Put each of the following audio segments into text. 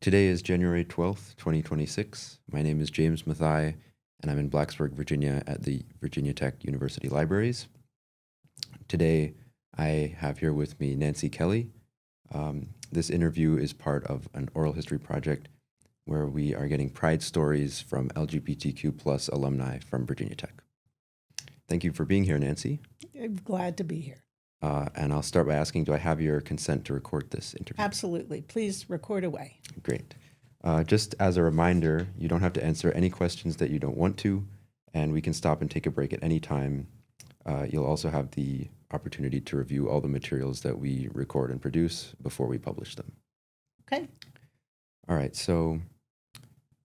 Today is January 12th, 2026. My name is James Mathai, and I'm in Blacksburg, Virginia at the Virginia Tech University Libraries. Today, I have here with me Nancy Kelly. This interview is part of an oral history project where we are getting pride stories from LGBTQ plus alumni from Virginia Tech. Thank you for being here, Nancy. I'm glad to be here. And I'll start by asking, do I have your consent to record this interview? Absolutely. Please record away. Great. Just as a reminder, you don't have to answer any questions that you don't want to, and we can stop and take a break at any time. You'll also have the opportunity to review all the materials that we record and produce before we publish them. Okay. All right, so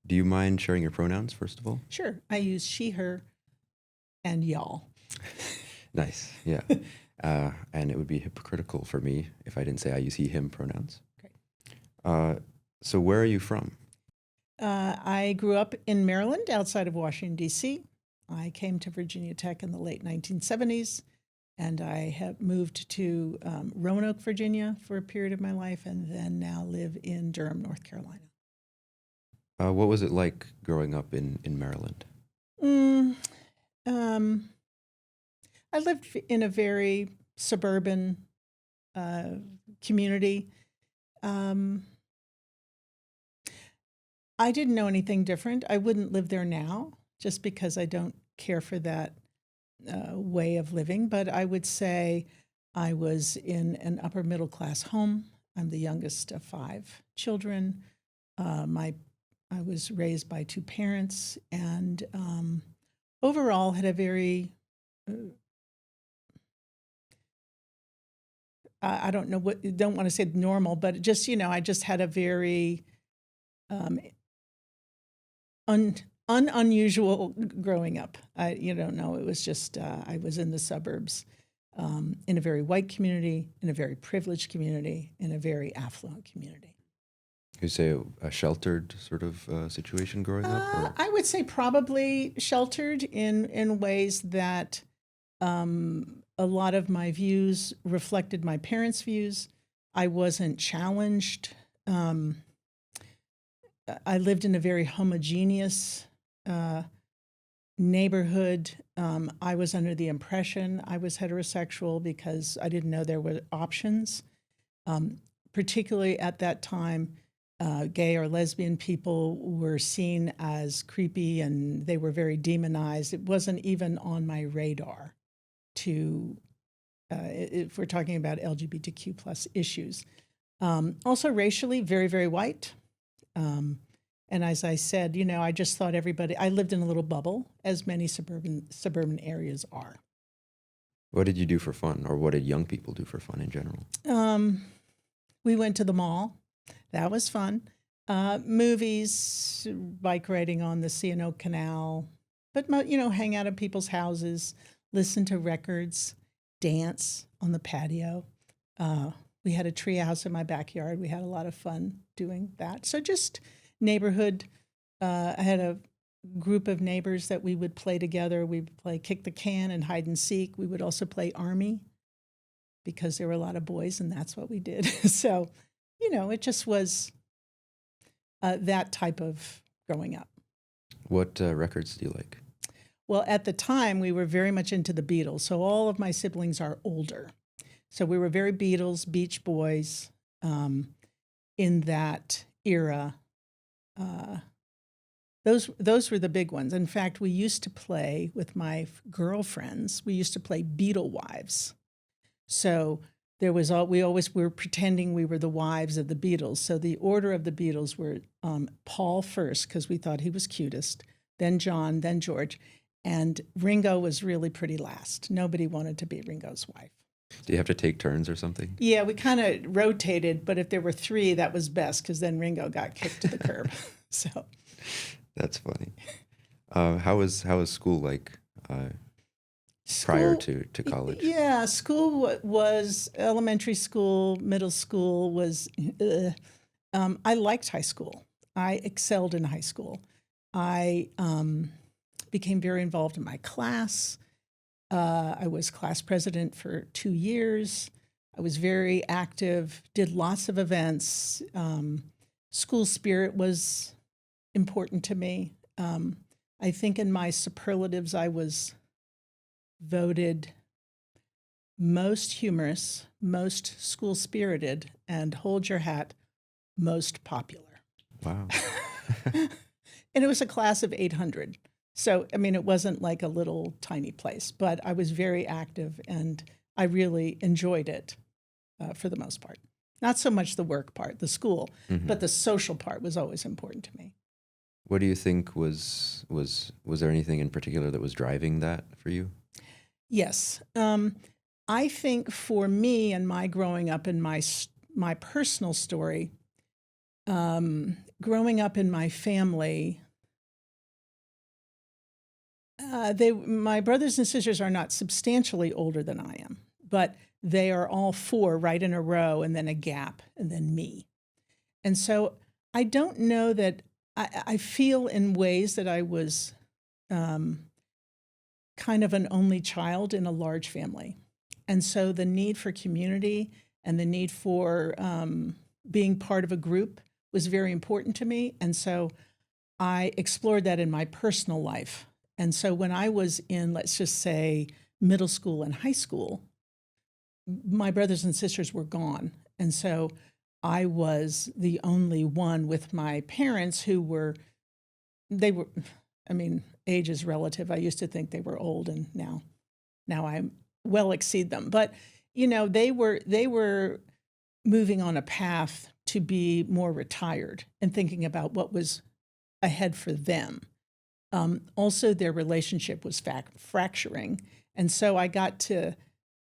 do you mind sharing your pronouns, first of all? Sure. I use she, her, and y'all. Nice, yeah. And it would be hypocritical for me if I didn't say I use he, him pronouns. Great. So where are you from? I grew up in Maryland, outside of Washington, D.C. I came to Virginia Tech in the late 1970s, and I have moved to Roanoke, Virginia for a period of my life, and then now live in Durham, North Carolina. What was it like growing up in Maryland? I lived in a very suburban community. I didn't know anything different. I wouldn't live there now just because I don't care for that way of living. But I would say I was in an upper middle class home. I'm the youngest of 5 children. I was raised by 2 parents, and overall had a very I don't know what, don't want to say normal, but just, I just had a very unusual growing up. You don't know, it was just, I was in the suburbs, in a very white community, in a very privileged community, in a very affluent community. You say a sheltered sort of situation growing up? Or? I would say probably sheltered in ways that a lot of my views reflected my parents' views. I wasn't challenged. I lived in a very homogeneous neighborhood. I was under the impression I was heterosexual because I didn't know there were options. Particularly at that time, gay or lesbian people were seen as creepy and they were very demonized. It wasn't even on my radar to, if we're talking about LGBTQ plus issues. Also racially, very, very white. And as I said, I just thought everybody, I lived in a little bubble, as many suburban areas are. What did you do for fun, or what did young people do for fun in general? We went to the mall. That was fun. Movies, bike riding on the C&O Canal, but, hang out at people's houses, listen to records, dance on the patio. We had a tree house in my backyard. We had a lot of fun doing that. So just neighborhood. I had a group of neighbors that we would play together. We would play kick the can and hide and seek. We would also play Army because there were a lot of boys, and that's what we did. So, it just was that type of growing up. What records do you like? Well, at the time, we were very much into the Beatles. So all of my siblings are older. So we were very Beatles, Beach Boys, in that era. Those were the big ones. In fact, we used to play with my girlfriends. We used to play Beatle Wives. So we always were pretending we were the wives of the Beatles. So the order of the Beatles were Paul first, because we thought he was cutest, then John, then George. And Ringo was really pretty last. Nobody wanted to be Ringo's wife. Do you have to take turns or something? Yeah, we kind of rotated, but if there were 3, that was best, because then Ringo got kicked to the curb. So that's funny. How was school like prior to college? Yeah, school was elementary school, middle school was. I liked high school. I excelled in high school. I became very involved in my class. I was class president for 2 years. I was very active, did lots of events, school spirit was important to me. I think in my superlatives, I was voted most humorous, most school spirited, and hold your hat, most popular. Wow. And it was a class of 800. So, I mean, it wasn't like a little tiny place, but I was very active and I really enjoyed it for the most part. Not so much the work part, the school, but the social part was always important to me. What do you think was there anything in particular that was driving that for you? Yes. I think for me and my growing up in my personal story, growing up in my family, my brothers and sisters are not substantially older than I am, but they are all four right in a row and then a gap and then me. And so I don't know that I feel in ways that I was kind of an only child in a large family. And so the need for community and the need for being part of a group was very important to me. And so I explored that in my personal life. And so when I was in, let's just say, middle school and high school, my brothers and sisters were gone. And so I was the only one with my parents who were, I mean, age is relative. I used to think they were old, and now I well exceed them. But, you know, they were moving on a path to be more retired and thinking about what was ahead for them. Also, their relationship was fracturing. And so I got to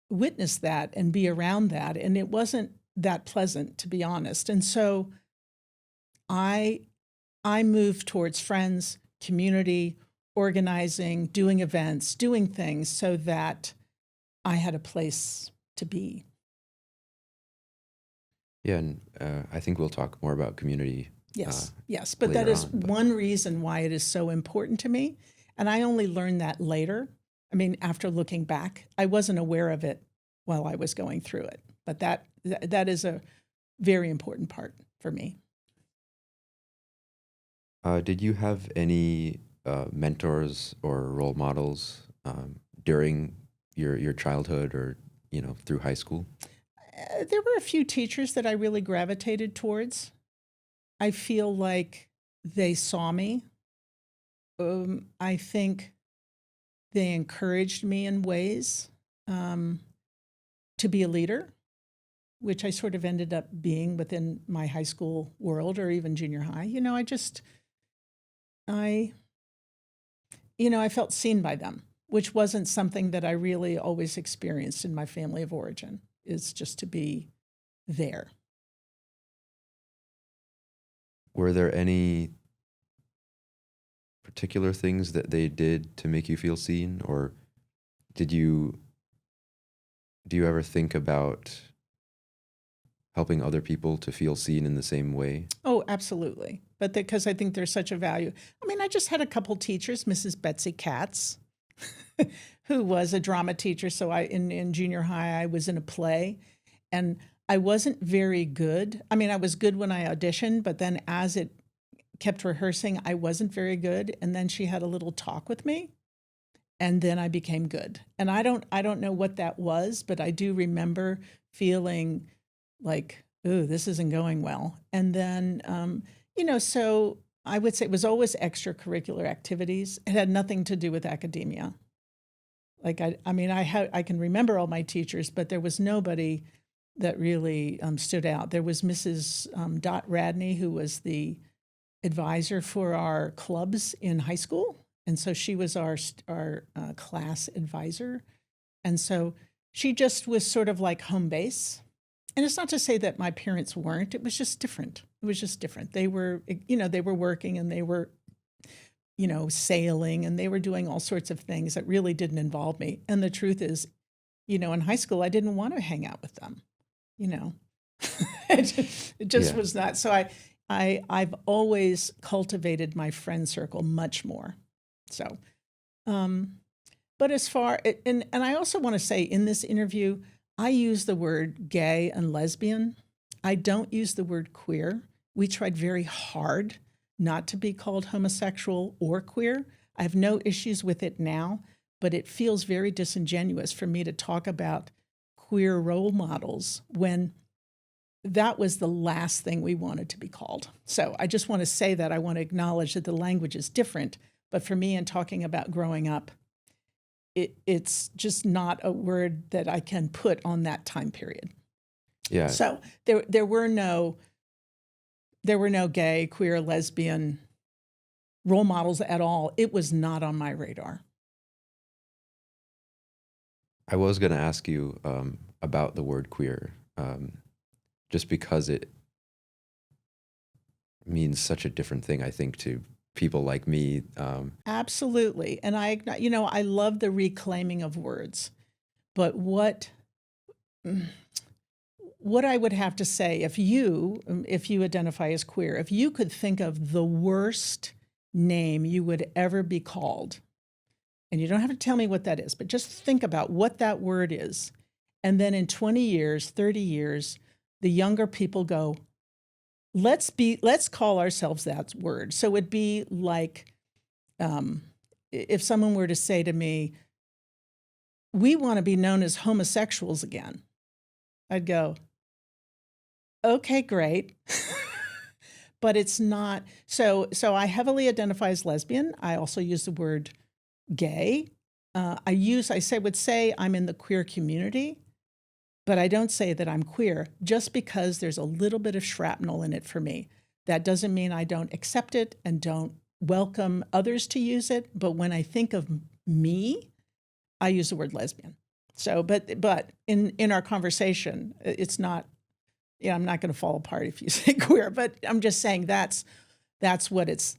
witness that and be around that. And it wasn't that pleasant, to be honest. And so I moved towards friends, community, organizing, doing events, doing things so that I had a place to be. Yeah, and I think we'll talk more about community. Yes, but that is one reason why it is so important to me. And I only learned that later. I mean, after looking back, I wasn't aware of it while I was going through it. But that is a very important part for me. Did you have any mentors or role models during your childhood or, you know, through high school? There were a few teachers that I really gravitated towards. I feel like they saw me. I think they encouraged me in ways to be a leader, which I sort of ended up being within my high school world or even junior high. You know, I felt seen by them, which wasn't something that I really always experienced in my family of origin, is just to be there. Were there any particular things that they did to make you feel seen, or do you ever think about helping other people to feel seen in the same way? Oh, absolutely. But because I think there's such a value. I mean, I just had a couple teachers, Mrs. Betsy Katz, who was a drama teacher. So in junior high, I was in a play, and I wasn't very good. I mean, I was good when I auditioned, but then as it kept rehearsing, I wasn't very good. And then she had a little talk with me, and then I became good. And I don't know what that was, but I do remember feeling like, ooh, this isn't going well. And then, so I would say it was always extracurricular activities. It had nothing to do with academia. Like, I can remember all my teachers, but there was nobody that really stood out. There was Mrs. Dot Radney, who was the advisor for our clubs in high school. And so she was our class advisor. And so she just was sort of like home base. And it's not to say that my parents weren't. It was just different. It was just different. They were, they were working and they were, sailing, and they were doing all sorts of things that really didn't involve me. And the truth is, in high school, I didn't want to hang out with them. It just was not. So I've always cultivated my friend circle much more. So, but as far, and I also want to say in this interview, I use the word gay and lesbian. I don't use the word queer, we tried very hard not to be called homosexual or queer. I have no issues with it now, but it feels very disingenuous for me to talk about queer role models when that was the last thing we wanted to be called. So I just want to say that. I want to acknowledge that the language is different. But for me, in talking about growing up, it's just not a word that I can put on that time period. Yeah. So there were no gay, queer, lesbian role models at all. It was not on my radar. I was going to ask you about the word queer, just because it means such a different thing, I think, to people like me. Absolutely. And I love the reclaiming of words. But what I would have to say, if you identify as queer, if you could think of the worst name you would ever be called, and you don't have to tell me what that is, but just think about what that word is. And then in 20 years, 30 years, the younger people go, let's call ourselves that word. So it'd be like if someone were to say to me, we want to be known as homosexuals again. I'd go, okay, great. But it's not. So I heavily identify as lesbian. I also use the word gay. I would say I'm in the queer community, but I don't say that I'm queer just because there's a little bit of shrapnel in it for me. That doesn't mean I don't accept it and don't welcome others to use it. But when I think of me, I use the word lesbian. So, but in our conversation, it's not, I'm not going to fall apart if you say queer, but I'm just saying that's what it's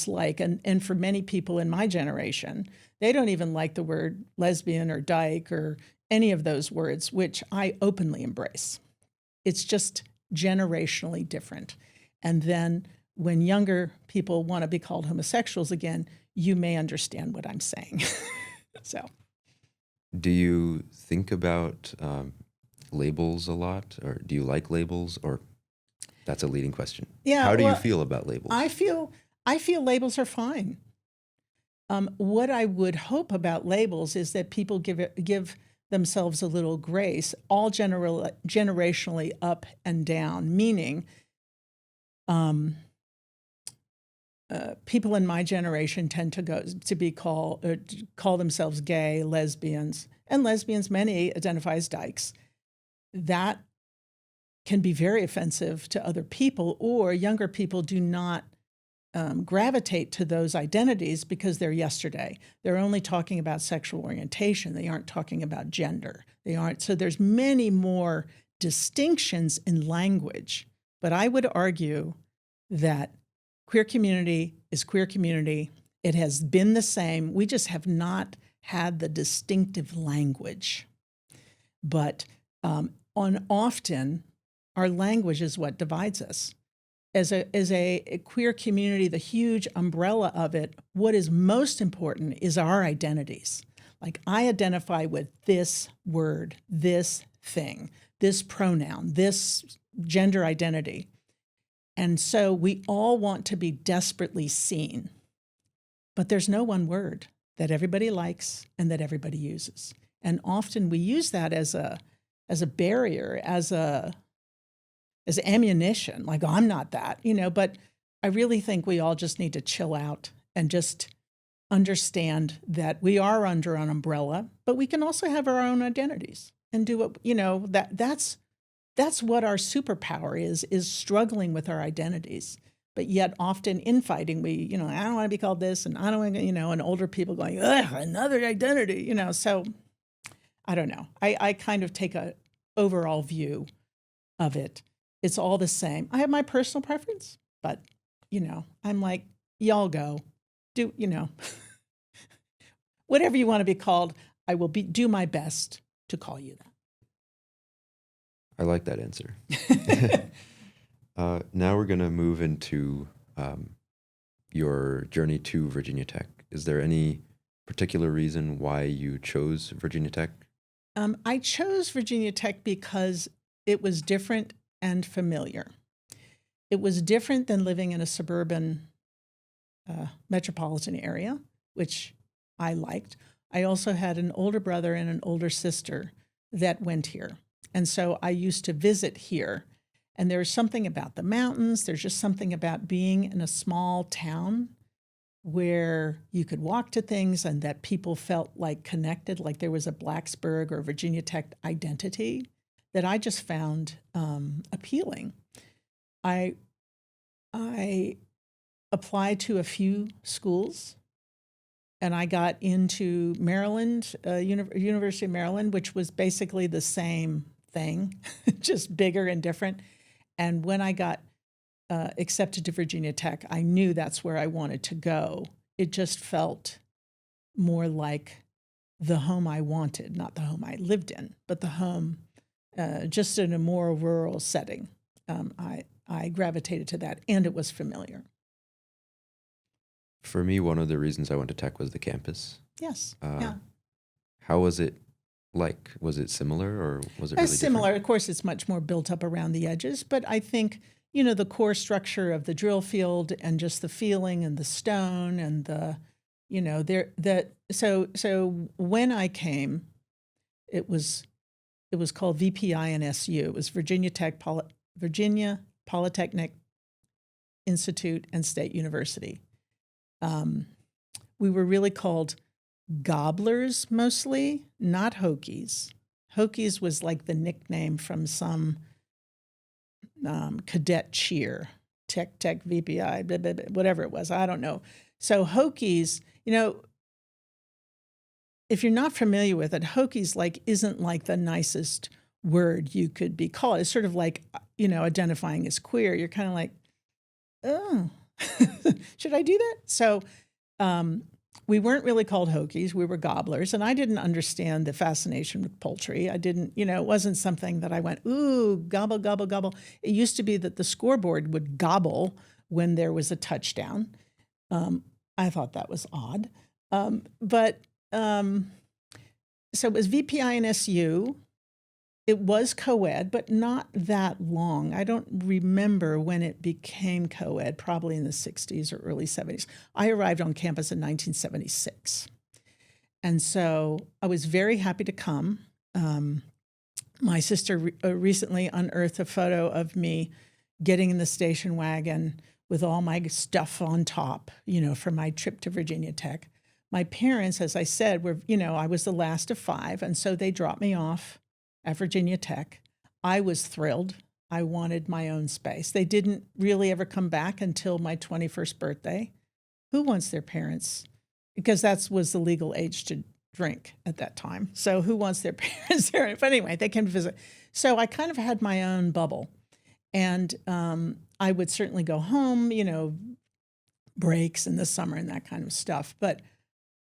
like. And for many people in my generation, they don't even like the word lesbian or dyke or any of those words, which I openly embrace. It's just generationally different. And then when younger people want to be called homosexuals again, you may understand what I'm saying. So, do you think about labels a lot, or do you like labels, or that's a leading question? Yeah. How do you feel about labels? I feel labels are fine. What I would hope about labels is that people give themselves a little grace, all generationally up and down, meaning people in my generation tend to call themselves gay, lesbians, and lesbians, many identify as dykes. That can be very offensive to other people, or younger people do not gravitate to those identities because they're yesterday. They're only talking about sexual orientation. They aren't talking about gender. So there's many more distinctions in language. But I would argue that queer community is queer community. It has been the same. We just have not had the distinctive language. But often, our language is what divides us. As a queer community, the huge umbrella of it, what is most important is our identities. Like, I identify with this word, this thing, this pronoun, this gender identity. And so we all want to be desperately seen. But there's no one word that everybody likes and that everybody uses. And often we use that as a barrier, as ammunition, like, oh, I'm not that, but I really think we all just need to chill out and just understand that we are under an umbrella, but we can also have our own identities and do what, that's what our superpower is struggling with our identities. But yet often infighting, I don't want to be called this, and I don't want to, and older people going, ugh, another identity, so I don't know. I kind of take a overall view of it. It's all the same. I have my personal preference, but, I'm like, y'all go. Do, whatever you want to be called, I will do my best to call you that. I like that answer. Now we're going to move into your journey to Virginia Tech. Is there any particular reason why you chose Virginia Tech? I chose Virginia Tech because it was different and familiar. it was different than living in a suburban metropolitan area, which I liked. I also had an older brother and an older sister that went here. And so I used to visit here. And there's something about the mountains. There's just something about being in a small town where you could walk to things and that people felt like connected, like there was a Blacksburg or Virginia Tech identity that I just found appealing. I applied to a few schools, and I got into Maryland, University of Maryland, which was basically the same thing, just bigger and different. And when I got accepted to Virginia Tech, I knew that's where I wanted to go. It just felt more like the home I wanted, not the home I lived in, but the home just in a more rural setting. I gravitated to that, and it was familiar. For me, one of the reasons I went to Tech was the campus. Yes. How was it like? Was it similar, or was it really similar? different? Of course, it's much more built up around the edges, but I think, the core structure of the drill field and just the feeling and the stone and the, so when I came, it was called VPINSU. It was Virginia Polytechnic Institute and State University. We were really called gobblers mostly, not Hokies. Hokies was like the nickname from some cadet cheer, Tech VPI, blah, blah, blah, whatever it was. I don't know. So Hokies, if you're not familiar with it, Hokies isn't like the nicest word you could be called. It's sort of like, identifying as queer. You're kind of like, oh, should I do that? So we weren't really called Hokies. We were gobblers. And I didn't understand the fascination with poultry. I didn't, it wasn't something that I went, ooh, gobble, gobble, gobble. It used to be that the scoreboard would gobble when there was a touchdown. I thought that was odd. So it was VPINSU. It was co-ed, but not that long. I don't remember when it became co-ed, probably in the 60s or early 70s. I arrived on campus in 1976. And so I was very happy to come. My sister recently unearthed a photo of me getting in the station wagon with all my stuff on top, for my trip to Virginia Tech. My parents, as I said, were, I was the last of 5, and so they dropped me off at Virginia Tech. I was thrilled. I wanted my own space. They didn't really ever come back until my 21st birthday. Who wants their parents? Because that was the legal age to drink at that time. So who wants their parents there? But anyway, they came to visit. So I kind of had my own bubble. And I would certainly go home, breaks in the summer and that kind of stuff. But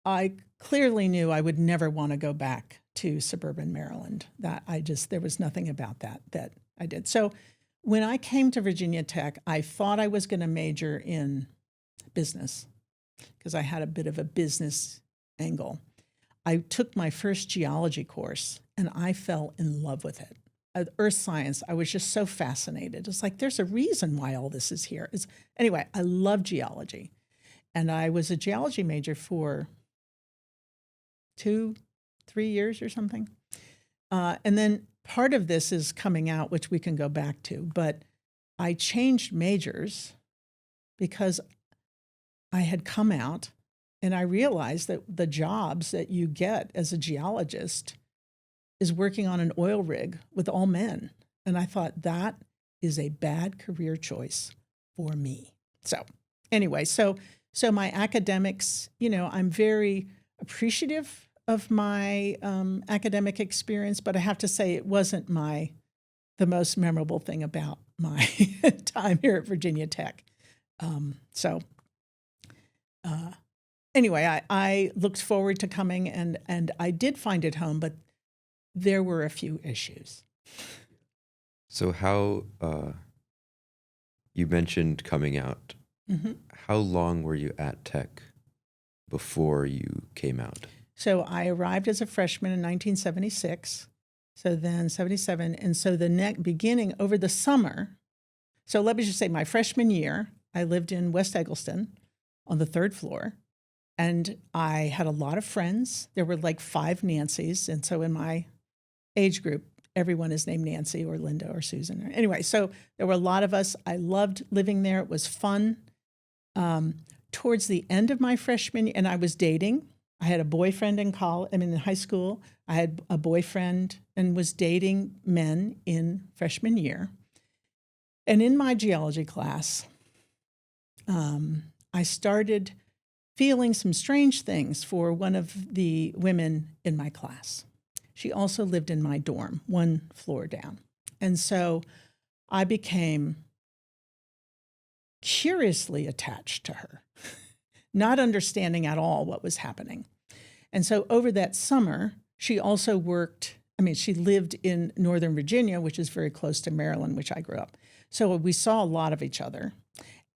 I clearly knew I would never want to go back to suburban Maryland. There was nothing about that I did. So when I came to Virginia Tech, I thought I was going to major in business because I had a bit of a business angle. I took my first geology course and I fell in love with it. Earth science, I was just so fascinated. It's like, there's a reason why all this is here. Anyway, I love geology. And I was a geology major for 2-3 years or something. And then part of this is coming out, which we can go back to, but I changed majors because I had come out and I realized that the jobs that you get as a geologist is working on an oil rig with all men. And I thought that is a bad career choice for me. So anyway, so my academics, I'm very appreciative of my academic experience, but I have to say it wasn't the most memorable thing about my time here at Virginia Tech. Anyway, I looked forward to coming, and I did find it home, but there were a few issues. So how, you mentioned coming out. Mm-hmm. How long were you at Tech before you came out? So I arrived as a freshman in 1976, so then 77. And so the beginning over the summer, So let me just say my freshman year, I lived in West Eggleston on the 3rd floor. And I had a lot of friends. There were like 5 Nancys. And so in my age group, everyone is named Nancy or Linda or Susan. Anyway, so there were a lot of us. I loved living there. It was fun. Towards the end of my freshman year, and I was dating. I had a boyfriend in high school. I had a boyfriend and was dating men in freshman year. And in my geology class, I started feeling some strange things for one of the women in my class. She also lived in my dorm, 1 floor down. And so I became curiously attached to her, not understanding at all what was happening. And so over that summer, she also she lived in Northern Virginia, which is very close to Maryland, which I grew up. So we saw a lot of each other.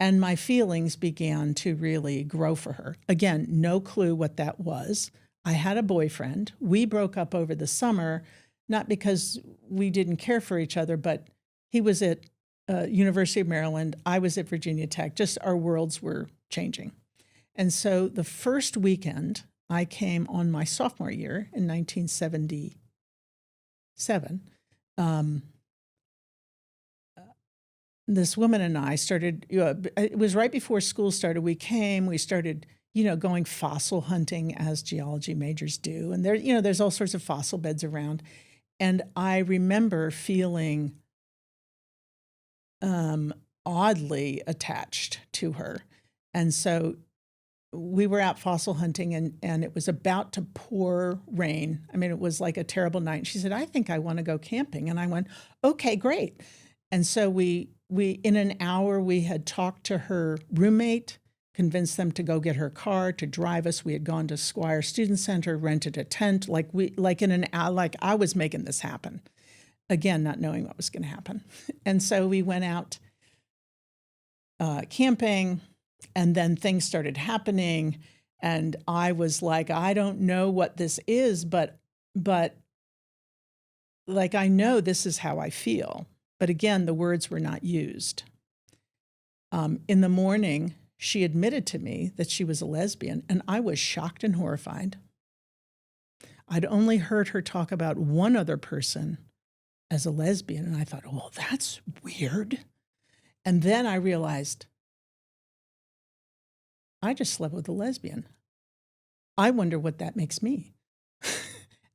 And my feelings began to really grow for her. Again, no clue what that was. I had a boyfriend. We broke up over the summer, not because we didn't care for each other, but he was at University of Maryland. I was at Virginia Tech. Just our worlds were changing. And so the first weekend I came on my sophomore year in 1977, this woman and I started, it was right before school started. We started, going fossil hunting as geology majors do. And there's all sorts of fossil beds around. And I remember feeling oddly attached to her. And so we were out fossil hunting and it was about to pour rain. It was like a terrible night. And she said, I think I want to go camping. And I went, okay, great. And so we in an hour, we had talked to her roommate, convinced them to go get her car to drive us. We had gone to Squire Student Center, rented a tent, in an hour, like I was making this happen. Again, not knowing what was going to happen. And so we went out camping, and then things started happening. And I was like, I don't know what this is, but like, I know this is how I feel. But again, the words were not used. In the morning, she admitted to me that she was a lesbian, and I was shocked and horrified. I'd only heard her talk about one other person as a lesbian, and I thought, oh, that's weird. And then I realized I just slept with a lesbian. I wonder what that makes me.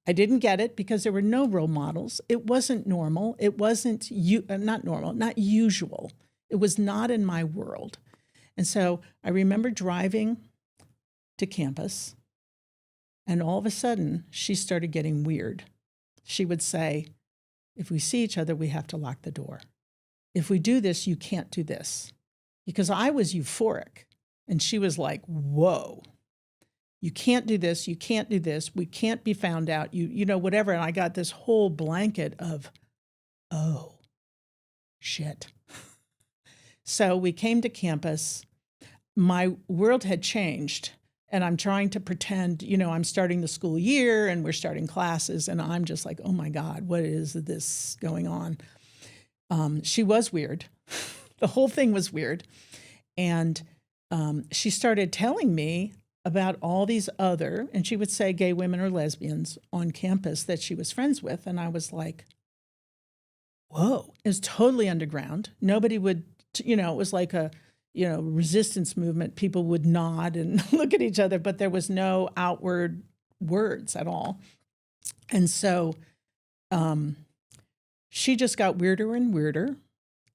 I didn't get it because there were no role models. It wasn't normal. It wasn't not usual. It was not in my world. And so I remember driving to campus, and all of a sudden she started getting weird. She would say, if we see each other, we have to lock the door. If we do this, you can't do this. Because I was euphoric, and she was like, whoa. You can't do this. You can't do this. We can't be found out. Whatever. And I got this whole blanket of, oh, shit. So we came to campus. My world had changed, and I'm trying to pretend, I'm starting the school year and we're starting classes, and I'm just like, oh my God, what is this going on? She was weird. The whole thing was weird. And she started telling me about all these other, and she would say gay women or lesbians on campus that she was friends with. And I was like, whoa, it was totally underground. Nobody would, it was like a, resistance movement. People would nod and look at each other, but there was no outward words at all. And so she just got weirder and weirder.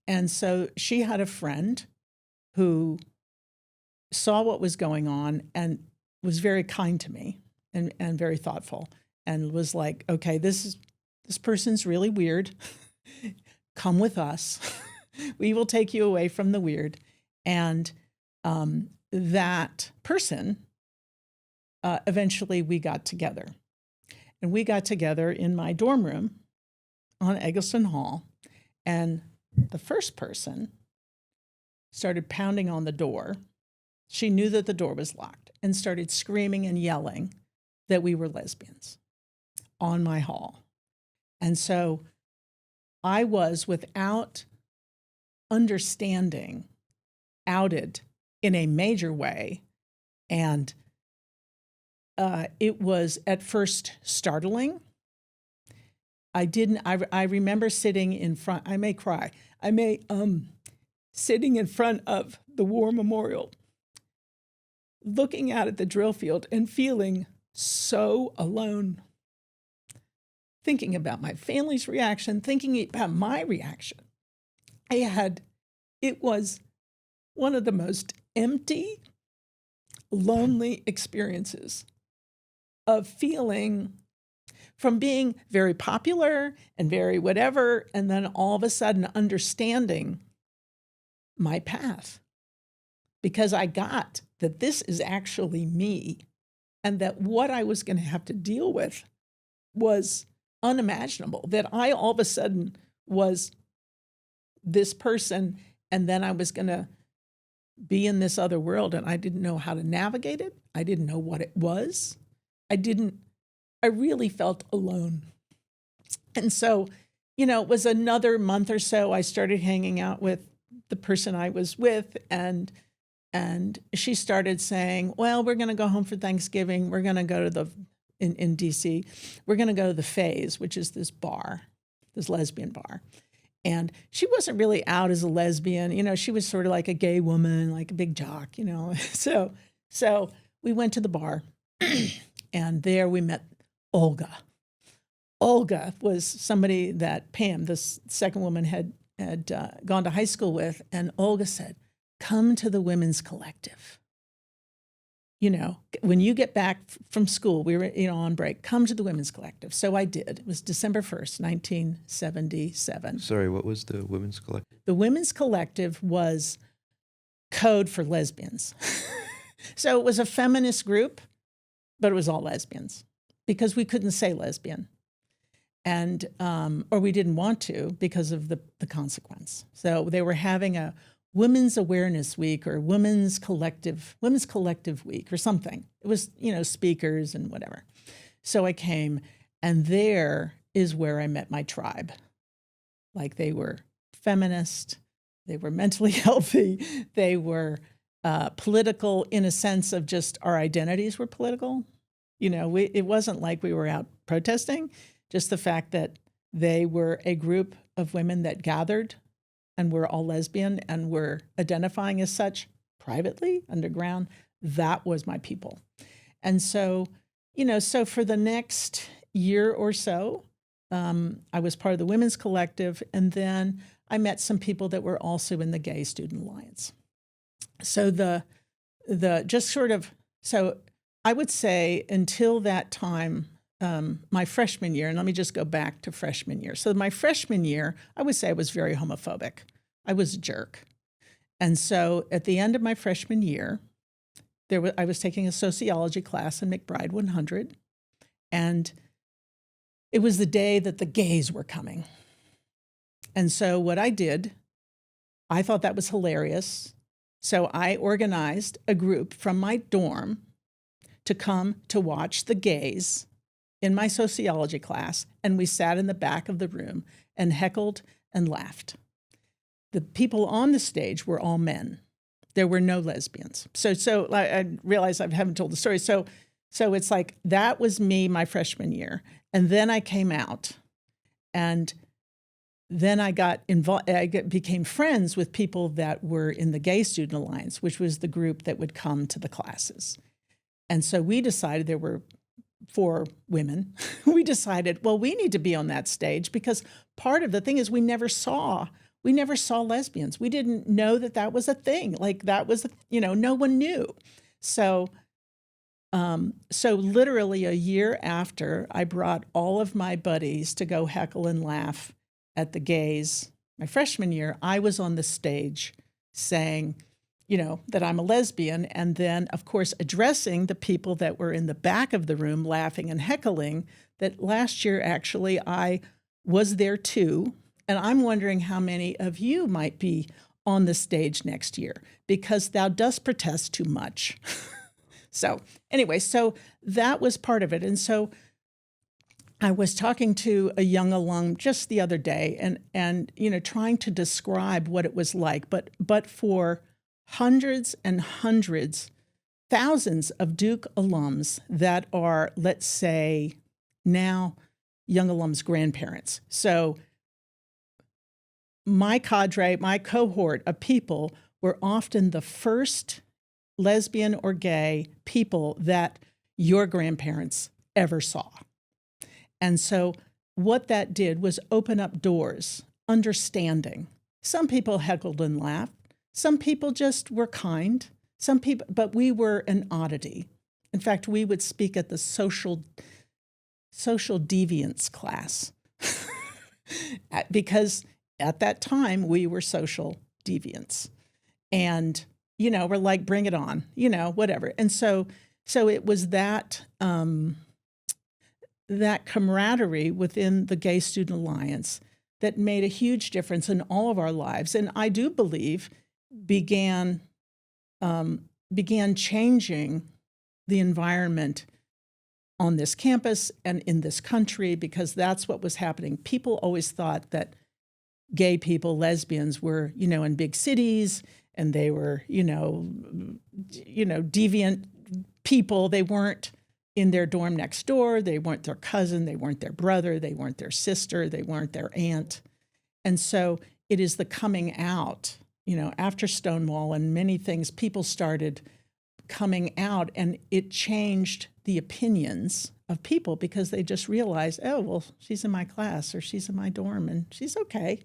And so she had a friend who saw what was going on and was very kind to me and very thoughtful, and was like, okay, this person's really weird. Come with us. We will take you away from the weird. And that person, eventually we got together. And we got together in my dorm room on Eggleston Hall. And the first person started pounding on the door. She knew that the door was locked and started screaming and yelling that we were lesbians on my hall. And so I was, without understanding outed in a major way. And it was at first startling. I remember sitting in front, I may cry, sitting in front of the War Memorial, looking out at the drill field and feeling so alone. Thinking about my family's reaction, thinking about my reaction. It was one of the most empty, lonely experiences of feeling from being very popular and very whatever, and then all of a sudden understanding my path. Because I got that this is actually me, and that what I was going to have to deal with was unimaginable, that I all of a sudden was this person, and then I was going to be in this other world, and I didn't know how to navigate it. I didn't know what it was. I really felt alone. And so, it was another month or so, I started hanging out with the person I was with, and she started saying, well, we're going to go home for Thanksgiving. We're going to go to in DC, we're going to go to the Fays, which is this bar, this lesbian bar. And she wasn't really out as a lesbian. She was sort of like a gay woman, like a big jock, So we went to the bar, and there we met Olga. Olga was somebody that Pam, this second woman, had gone to high school with. And Olga said, come to the Women's Collective. When you get back from school, we were, on break, come to the Women's Collective. So I did. It was December 1st, 1977. Sorry, what was the Women's Collective? The Women's Collective was code for lesbians. So it was a feminist group, but it was all lesbians because we couldn't say lesbian. And, or we didn't want to because of the consequence. So they were having a Women's Awareness Week or Women's Collective Week or something. It was, speakers and whatever. So I came, and there is where I met my tribe. Like, they were feminist, they were mentally healthy, they were political in a sense of just our identities were political. It wasn't like we were out protesting, just the fact that they were a group of women that gathered and were all lesbian and were identifying as such privately, underground. That was my people. And so, so for the next year or so, I was part of the Women's Collective, and then I met some people that were also in the Gay Student Alliance. So so I would say until that time, my freshman year, and let me just go back to freshman year. So my freshman year, I would say I was very homophobic. I was a jerk. And so at the end of my freshman year, I was taking a sociology class in McBride 100, and it was the day that the gays were coming. And so what I did, I thought that was hilarious. So I organized a group from my dorm to come to watch the gays in my sociology class, and we sat in the back of the room and heckled and laughed. The people on the stage were all men. There were no lesbians. So I realize I haven't told the story. So it's like that was me my freshman year, and then I came out, and then I got involved. Became friends with people that were in the Gay Student Alliance, which was the group that would come to the classes. And so we decided there were 4 women. We decided, well, we need to be on that stage because part of the thing is we never saw lesbians. We didn't know that was a thing. Like that was, no one knew. So literally a year after I brought all of my buddies to go heckle and laugh at the gays, my freshman year, I was on the stage saying, that I'm a lesbian, and then, of course, addressing the people that were in the back of the room laughing and heckling, that last year, actually, I was there too, and I'm wondering how many of you might be on the stage next year, because thou dost protest too much. So anyway, so that was part of it. And so I was talking to a young alum just the other day and trying to describe what it was like, but for hundreds and hundreds, thousands of Duke alums that are, let's say, now young alums' grandparents. So my cadre, my cohort of people were often the first lesbian or gay people that your grandparents ever saw. And so what that did was open up doors, understanding. Some people heckled and laughed. Some people just were kind. Some people, but we were an oddity. In fact, we would speak at the social deviance class because at that time we were social deviants. And, we're like, bring it on, whatever. And so it was that, that camaraderie within the Gay Student Alliance that made a huge difference in all of our lives. And I do believe began changing the environment on this campus and in this country, because that's what was happening. People always thought that gay people, lesbians were, in big cities, and they were, deviant people. They weren't in their dorm next door. They weren't their cousin. They weren't their brother. They weren't their sister. They weren't their aunt. And so it is the coming out, after Stonewall and many things, people started coming out, and it changed the opinions of people because they just realized, oh, well, she's in my class or she's in my dorm and she's okay.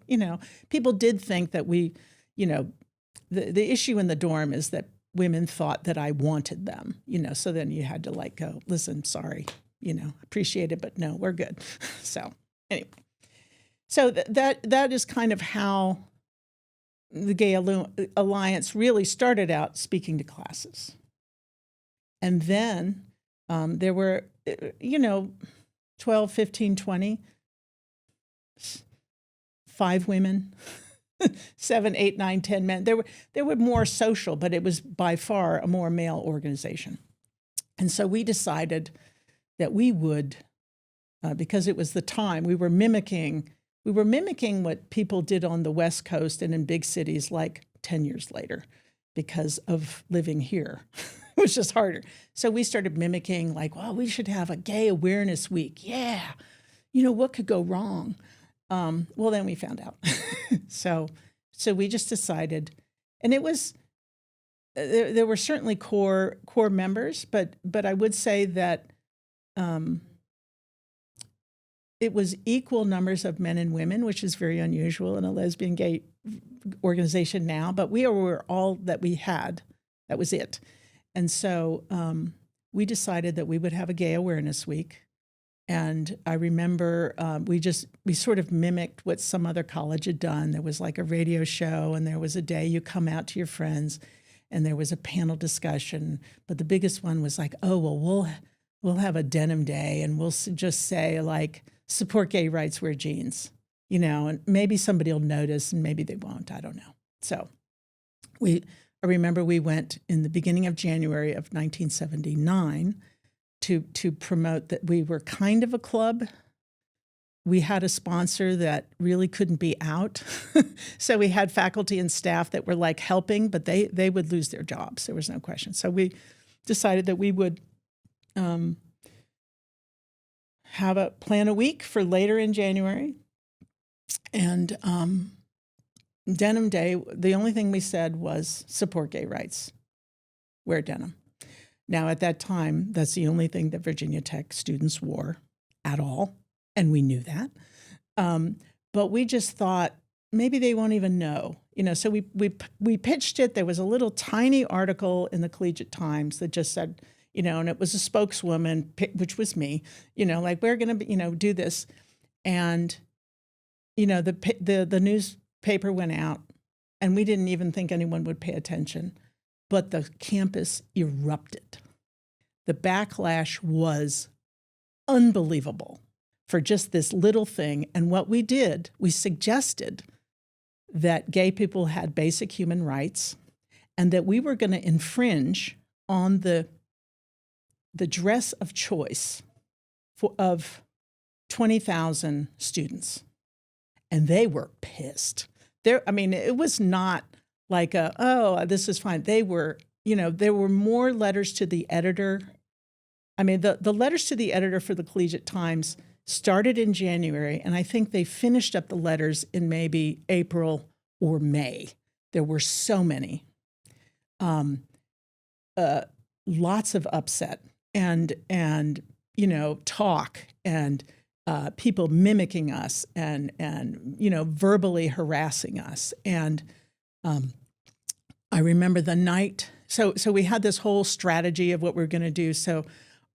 People did think that we, the issue in the dorm is that women thought that I wanted them, so then you had to go, listen, sorry, appreciate it, but no, we're good. So anyway, so that is kind of how the Gay Alliance really started out, speaking to classes. And then there were, 12, 15, 20, 5 women, 7, 8, 9, 10 men. There were more social, but it was by far a more male organization. And so we decided that we would, because it was the time, we were mimicking what people did on the West Coast and in big cities 10 years later because of living here. It was just harder. So we started mimicking we should have a gay awareness week. Yeah. What could go wrong? Well, then we found out. So we just decided, and it was, there were certainly core members, but I would say that it was equal numbers of men and women, which is very unusual in a lesbian gay organization now, but we were all that we had. That was it. And so we decided that we would have a gay awareness week. And I remember we sort of mimicked what some other college had done. There was a radio show, and there was a day you come out to your friends, and there was a panel discussion. But the biggest one was oh, well, we'll have a denim day, and we'll just say support gay rights, wear jeans, and maybe somebody will notice, and maybe they won't. I don't know. So I remember we went in the beginning of January of 1979 to promote that we were kind of a club. We had a sponsor that really couldn't be out. So we had faculty and staff that were helping, but they would lose their jobs. There was no question. So we decided that we would plan a week for later in January. And Denim Day, the only thing we said was support gay rights, wear denim. Now, at that time, that's the only thing that Virginia Tech students wore at all, and we knew that. But we just thought maybe they won't even know, So we pitched it. There was a little tiny article in the Collegiate Times that just said, and it was a spokeswoman, which was me, we're going to, do this, and the newspaper went out, and we didn't even think anyone would pay attention. But the campus erupted. The backlash was unbelievable for just this little thing. And what we did, we suggested that gay people had basic human rights and that we were going to infringe on the dress of choice of 20,000 students, and they were pissed. It was not like this is fine. They were, there were more letters to the editor. The letters to the editor for the Collegiate Times started in January, and I think they finished up the letters in maybe April or May. There were so many. Lots of upset and talk and people mimicking us and verbally harassing us. And I remember the night. So we had this whole strategy of what we're going to do. So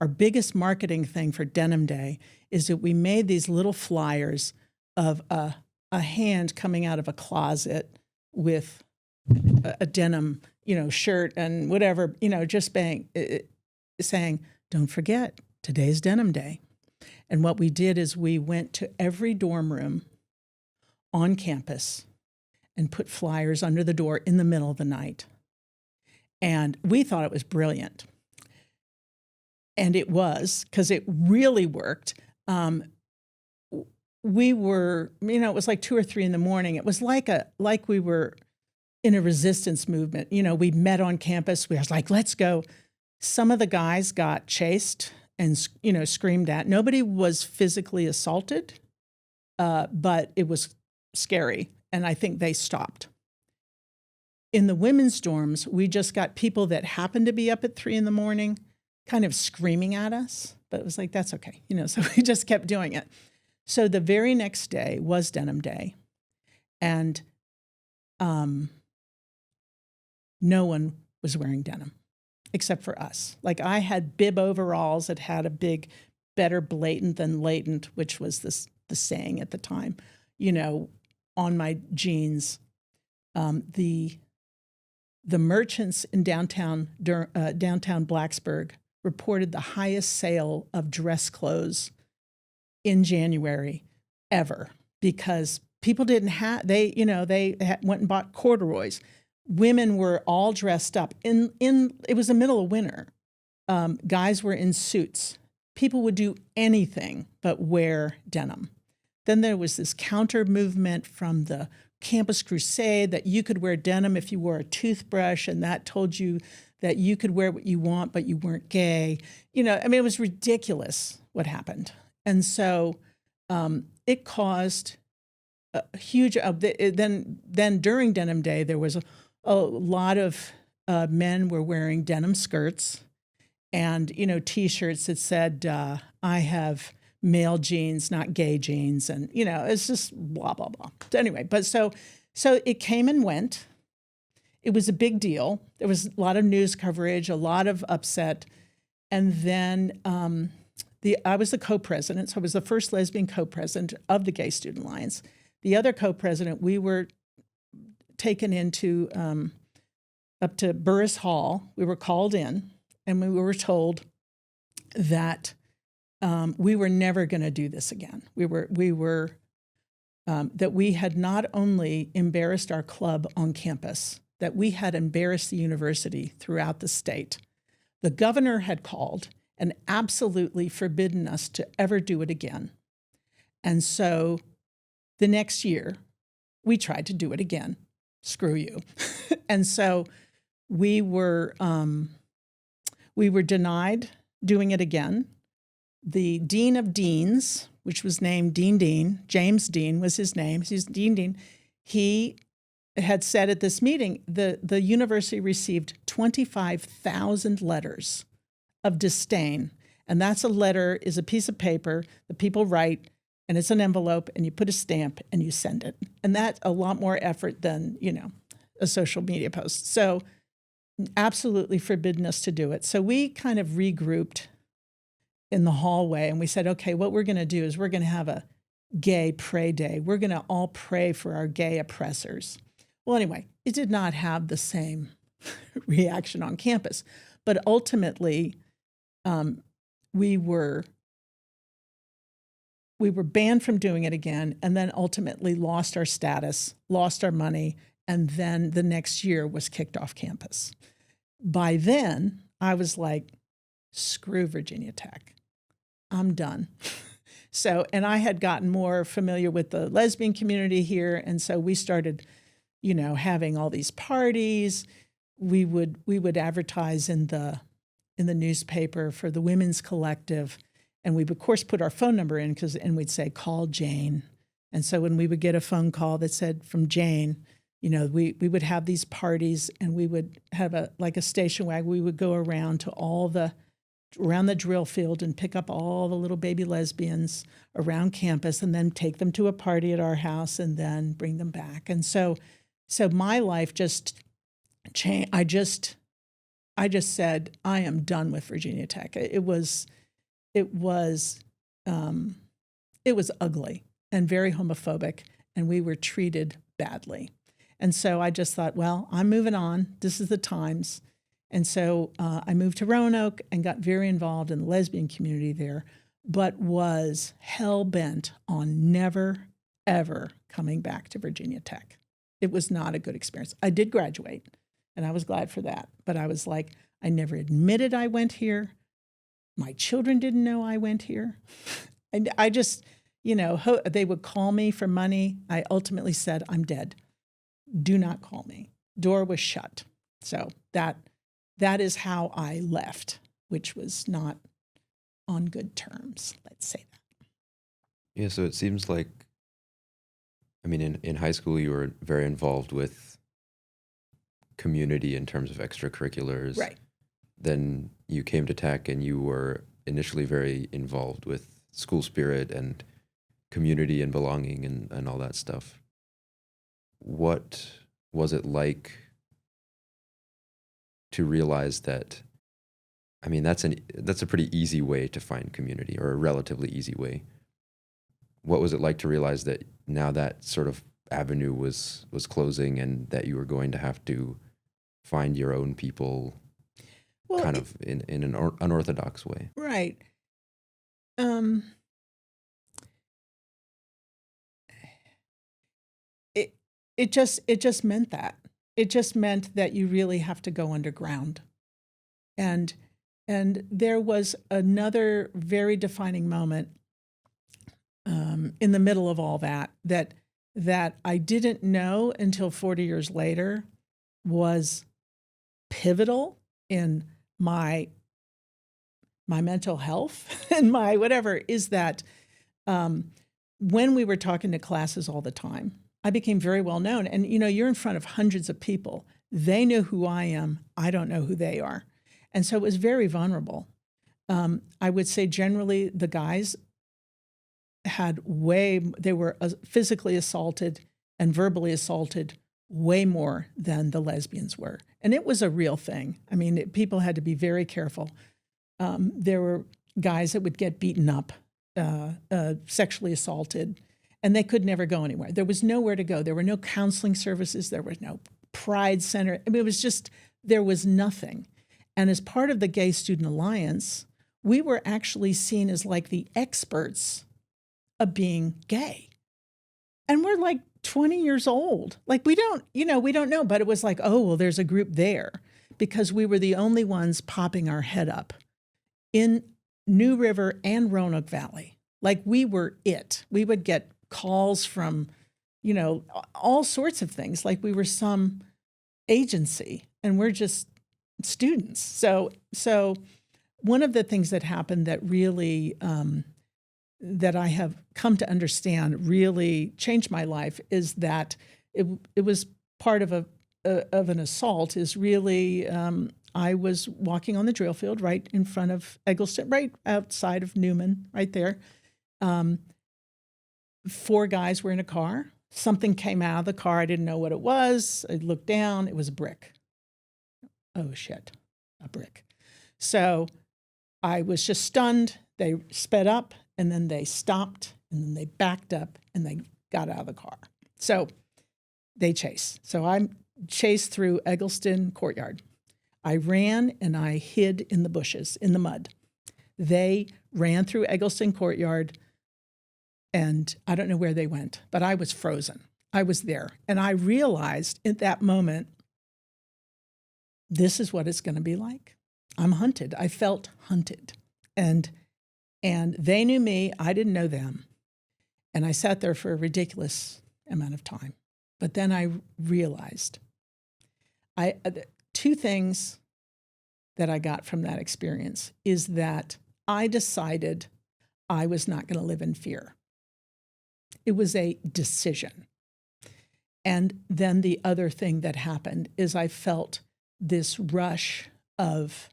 our biggest marketing thing for Denim Day is that we made these little flyers of a hand coming out of a closet with a denim, shirt and whatever, just saying, don't forget, today's Denim Day. And what we did is we went to every dorm room on campus and put flyers under the door in the middle of the night. And we thought it was brilliant. And it was, because it really worked. We were, it was like 2 or 3 in the morning. It was like we were in a resistance movement. We met on campus. We was like, let's go. Some of the guys got chased and, screamed at. Nobody was physically assaulted, but it was scary. And I think they stopped. In the women's dorms, we just got people that happened to be up at 3 in the morning kind of screaming at us. But it was like, that's okay. So we just kept doing it. So the very next day was Denim Day. And no one was wearing denim except for us. Like I had bib overalls that had a big, better blatant than latent, which was the saying at the time, on my jeans. The merchants in downtown Blacksburg reported the highest sale of dress clothes in January ever, because people didn't have, they went and bought corduroys. Women were all dressed up it was the middle of winter. Guys were in suits. People would do anything but wear denim. Then there was this counter movement from the Campus Crusade that you could wear denim if you wore a toothbrush, and that told you that you could wear what you want, but you weren't gay. It was ridiculous what happened. And so it caused a huge, then during Denim Day, there was a lot of men were wearing denim skirts and, T-shirts that said, I have male genes, not gay genes. And, it's just blah, blah, blah. Anyway, but so it came and went. It was a big deal. There was a lot of news coverage, a lot of upset. And then I was the co-president, so I was the first lesbian co-president of the Gay Student Alliance. The other co-president, we were taken into up to Burris Hall. We were called in, and we were told that we were never going to do this again. That we had not only embarrassed our club on campus, that we had embarrassed the university throughout the state. The governor had called and absolutely forbidden us to ever do it again. And so the next year, we tried to do it again. Screw you. And so we were denied doing it again. The Dean of Deans, which was named Dean, James Dean was his name. He's Dean. He had said at this meeting, the university received 25,000 letters of disdain. And that's a letter is a piece of paper that people write, and it's an envelope, and you put a stamp and you send it. And that's a lot more effort than, a social media post. So absolutely forbidden us to do it. So we kind of regrouped in the hallway, and we said, okay, what we're going to do is we're going to have a gay pray day. We're going to all pray for our gay oppressors. Well, anyway, it did not have the same reaction on campus. But ultimately, we were banned from doing it again, and then ultimately lost our status, lost our money, and then the next year was kicked off campus. By then, I was like, screw Virginia Tech. I'm done. So, and I had gotten more familiar with the lesbian community here. And so we started, having all these parties. We would advertise in the newspaper for the Women's Collective. And we would, of course, put our phone number in and we'd say, call Jane. And so when we would get a phone call that said from Jane, we would have these parties, and we would have a station wagon. We would go around to around the drill field and pick up all the little baby lesbians around campus and then take them to a party at our house and then bring them back. And so my life just changed. I just said, I am done with Virginia Tech. It was ugly and very homophobic, and we were treated badly. And so I just thought, well, I'm moving on. This is the times. And so I moved to Roanoke and got very involved in the lesbian community there, but was hell-bent on never, ever coming back to Virginia Tech. It was not a good experience. I did graduate, and I was glad for that. But I was like, I never admitted I went here. My children didn't know I went here. And I just, they would call me for money. I ultimately said, I'm dead. Do not call me. Door was shut. So that is how I left, which was not on good terms. Let's say that. Yeah, so it seems like, in high school, you were very involved with community in terms of extracurriculars. Right. Then you came to Tech and you were initially very involved with school spirit and community and belonging and all that stuff. What was it like to realize that, that's a pretty easy way to find community, or a relatively easy way. What was it like to realize that now that sort of avenue was closing, and that you were going to have to find your own people, in an unorthodox way? Right. It just meant that. It just meant that you really have to go underground. And there was another very defining moment in the middle of all that I didn't know until 40 years later was pivotal in my mental health and my whatever, is that when we were talking to classes all the time, I became very well known. And, you're in front of hundreds of people. They know who I am. I don't know who they are. And so it was very vulnerable. I would say generally the guys they were physically assaulted and verbally assaulted way more than the lesbians were. And it was a real thing. People had to be very careful. There were guys that would get beaten up, sexually assaulted, and they could never go anywhere. There was nowhere to go. There were no counseling services. There was no Pride Center. It was just, there was nothing. And as part of the Gay Student Alliance, we were actually seen as like the experts of being gay. And we're like 20 years old. Like we don't know, but it was like, oh, well, there's a group there, because we were the only ones popping our head up in New River and Roanoke Valley. Like we were it. We would get calls from, all sorts of things. Like we were some agency and we're just students. So one of the things that happened that really, that I have come to understand really changed my life is that it was part of an assault. Is really, I was walking on the drill field right in front of Eggleston, right outside of Newman, right there. 4 guys were in a car. Something came out of the car. I didn't know what it was. I looked down. It was a brick. Oh, shit, a brick. So I was just stunned. They sped up, and then they stopped, and then they backed up, and they got out of the car. So they chased. So I chased through Eggleston Courtyard. I ran, and I hid in the bushes, in the mud. They ran through Eggleston Courtyard, and I don't know where they went, but I was frozen. I was there. And I realized at that moment, this is what it's going to be like. I'm hunted. I felt hunted. And And they knew me, I didn't know them. And I sat there for a ridiculous amount of time. But then I realized two things that I got from that experience is that I decided I was not going to live in fear. It was a decision. And then the other thing that happened is I felt this rush of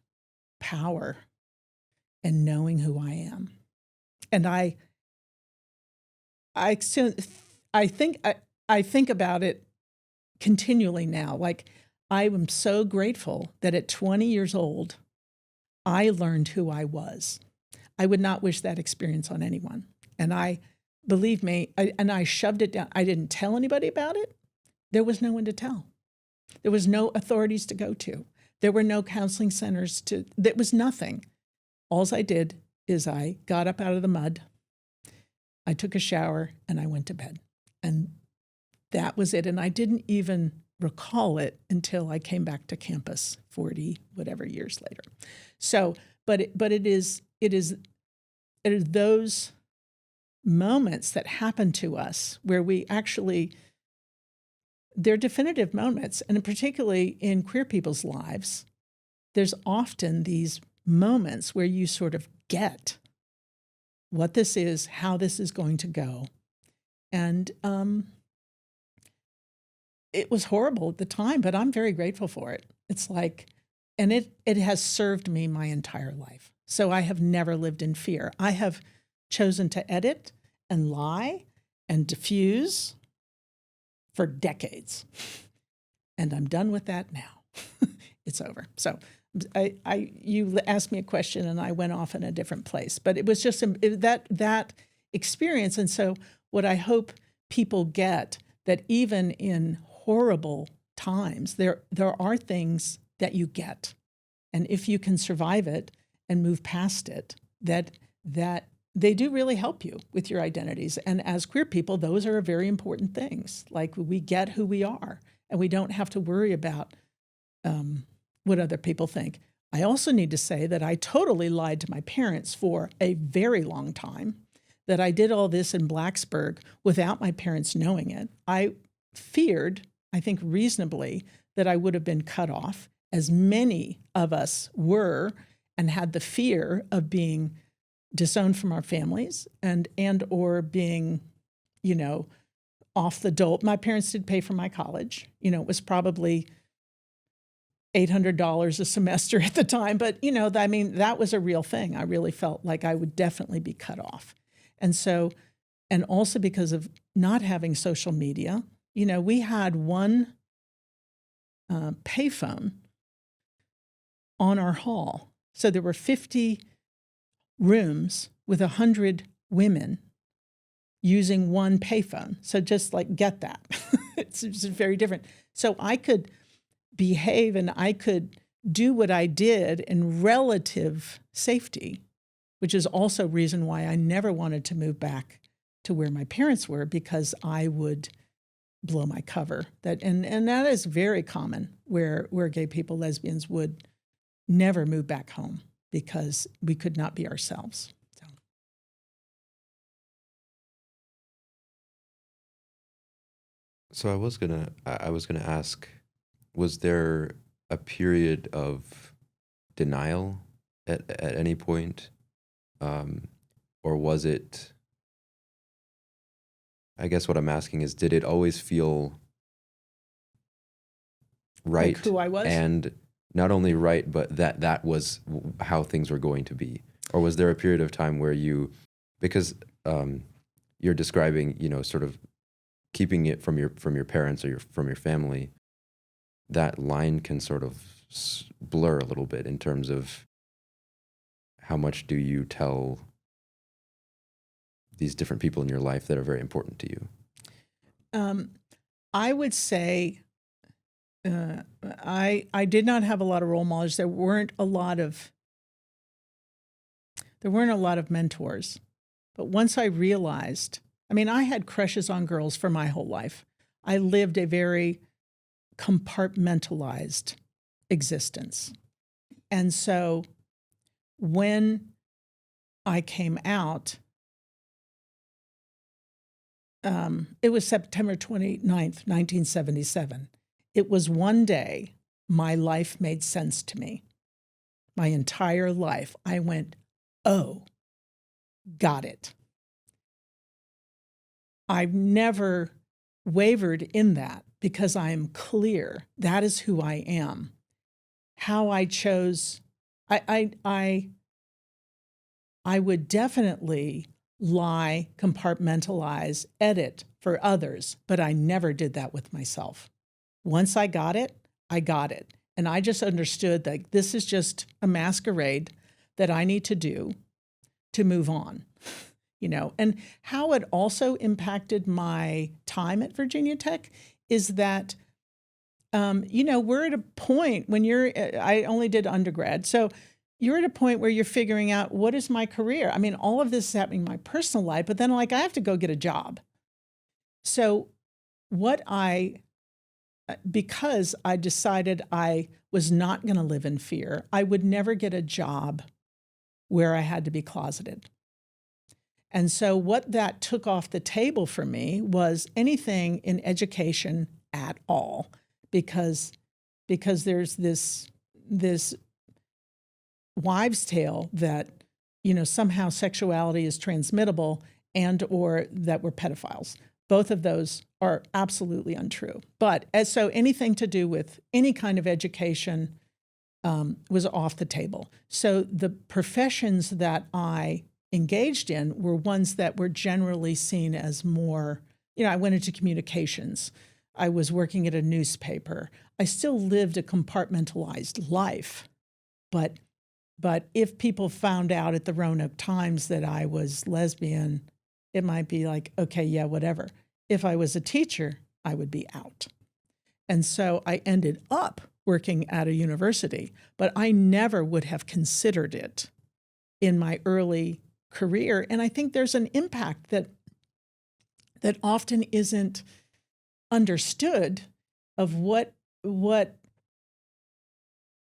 power and knowing who I am. And I think about it continually now. Like, I am so grateful that at 20 years old, I learned who I was. I would not wish that experience on anyone. And believe me, I shoved it down. I didn't tell anybody about it. There was no one to tell. There was no authorities to go to. There were no counseling centers there was nothing. All I did is I got up out of the mud, I took a shower, and I went to bed. And that was it. And I didn't even recall it until I came back to campus 40 whatever years later. So, but it is those moments that happen to us where we actually, they're definitive moments. And particularly in queer people's lives, there's often these moments where you sort of get what this is, how this is going to go. And it was horrible at the time, but I'm very grateful for it. It's like, and it has served me my entire life. So I have never lived in fear. I have chosen to edit and lie and diffuse for decades. And I'm done with that now. It's over. So you asked me a question and I went off in a different place, but it was just that experience. And so what I hope people get, that even in horrible times, there are things that you get. And if you can survive it and move past it, that they do really help you with your identities. And as queer people, those are very important things. Like, we get who we are and we don't have to worry about what other people think. I also need to say that I totally lied to my parents for a very long time, that I did all this in Blacksburg without my parents knowing it. I feared, I think reasonably, that I would have been cut off, as many of us were, and had the fear of being disowned from our families and or being, off the dole. My parents did pay for my college. It was probably $800 a semester at the time. But, that was a real thing. I really felt like I would definitely be cut off. And so, and also because of not having social media, we had one payphone on our hall. So there were 50 rooms with 100 women using one payphone. So just get that. It's very different. So I could behave and I could do what I did in relative safety, which is also reason why I never wanted to move back to where my parents were, because I would blow my cover. And that is very common where gay people, lesbians would never move back home because we could not be ourselves. So I was gonna ask, was there a period of denial at any point, or was it? I guess what I'm asking is, did it always feel right? Like who I was? And not only right, but that was how things were going to be? Or was there a period of time where because you're describing, sort of keeping it from your parents or from your family, that line can sort of blur a little bit in terms of how much do you tell these different people in your life that are very important to you? I would say I did not have a lot of role models. There weren't a lot of mentors. But once I realized, I had crushes on girls for my whole life. I lived a very compartmentalized existence. And so when I came out, it was September 29th, 1977. It was one day my life made sense to me. My entire life, I went, oh, got it. I've never wavered in that because I am clear. That is who I am. How I chose, I would definitely lie, compartmentalize, edit for others, but I never did that with myself. Once I got it, I got it. And I just understood that this is just a masquerade that I need to do to move on, And how it also impacted my time at Virginia Tech is that, we're at a point when I only did undergrad. So you're at a point where you're figuring out, what is my career? I mean, all of this is happening in my personal life, but then I have to go get a job. So because I decided I was not going to live in fear, I would never get a job where I had to be closeted. And so what that took off the table for me was anything in education at all, because there's this wives' tale that, somehow sexuality is transmittable and or that we're pedophiles. Both of those are absolutely untrue. But so anything to do with any kind of education was off the table. So the professions that I engaged in were ones that were generally seen as more, I went into communications. I was working at a newspaper. I still lived a compartmentalized life. But if people found out at the Roanoke Times that I was lesbian, it might be like, okay, yeah, whatever. If I was a teacher, I would be out. And so I ended up working at a university, but I never would have considered it in my early career. And I think there's an impact that often isn't understood of what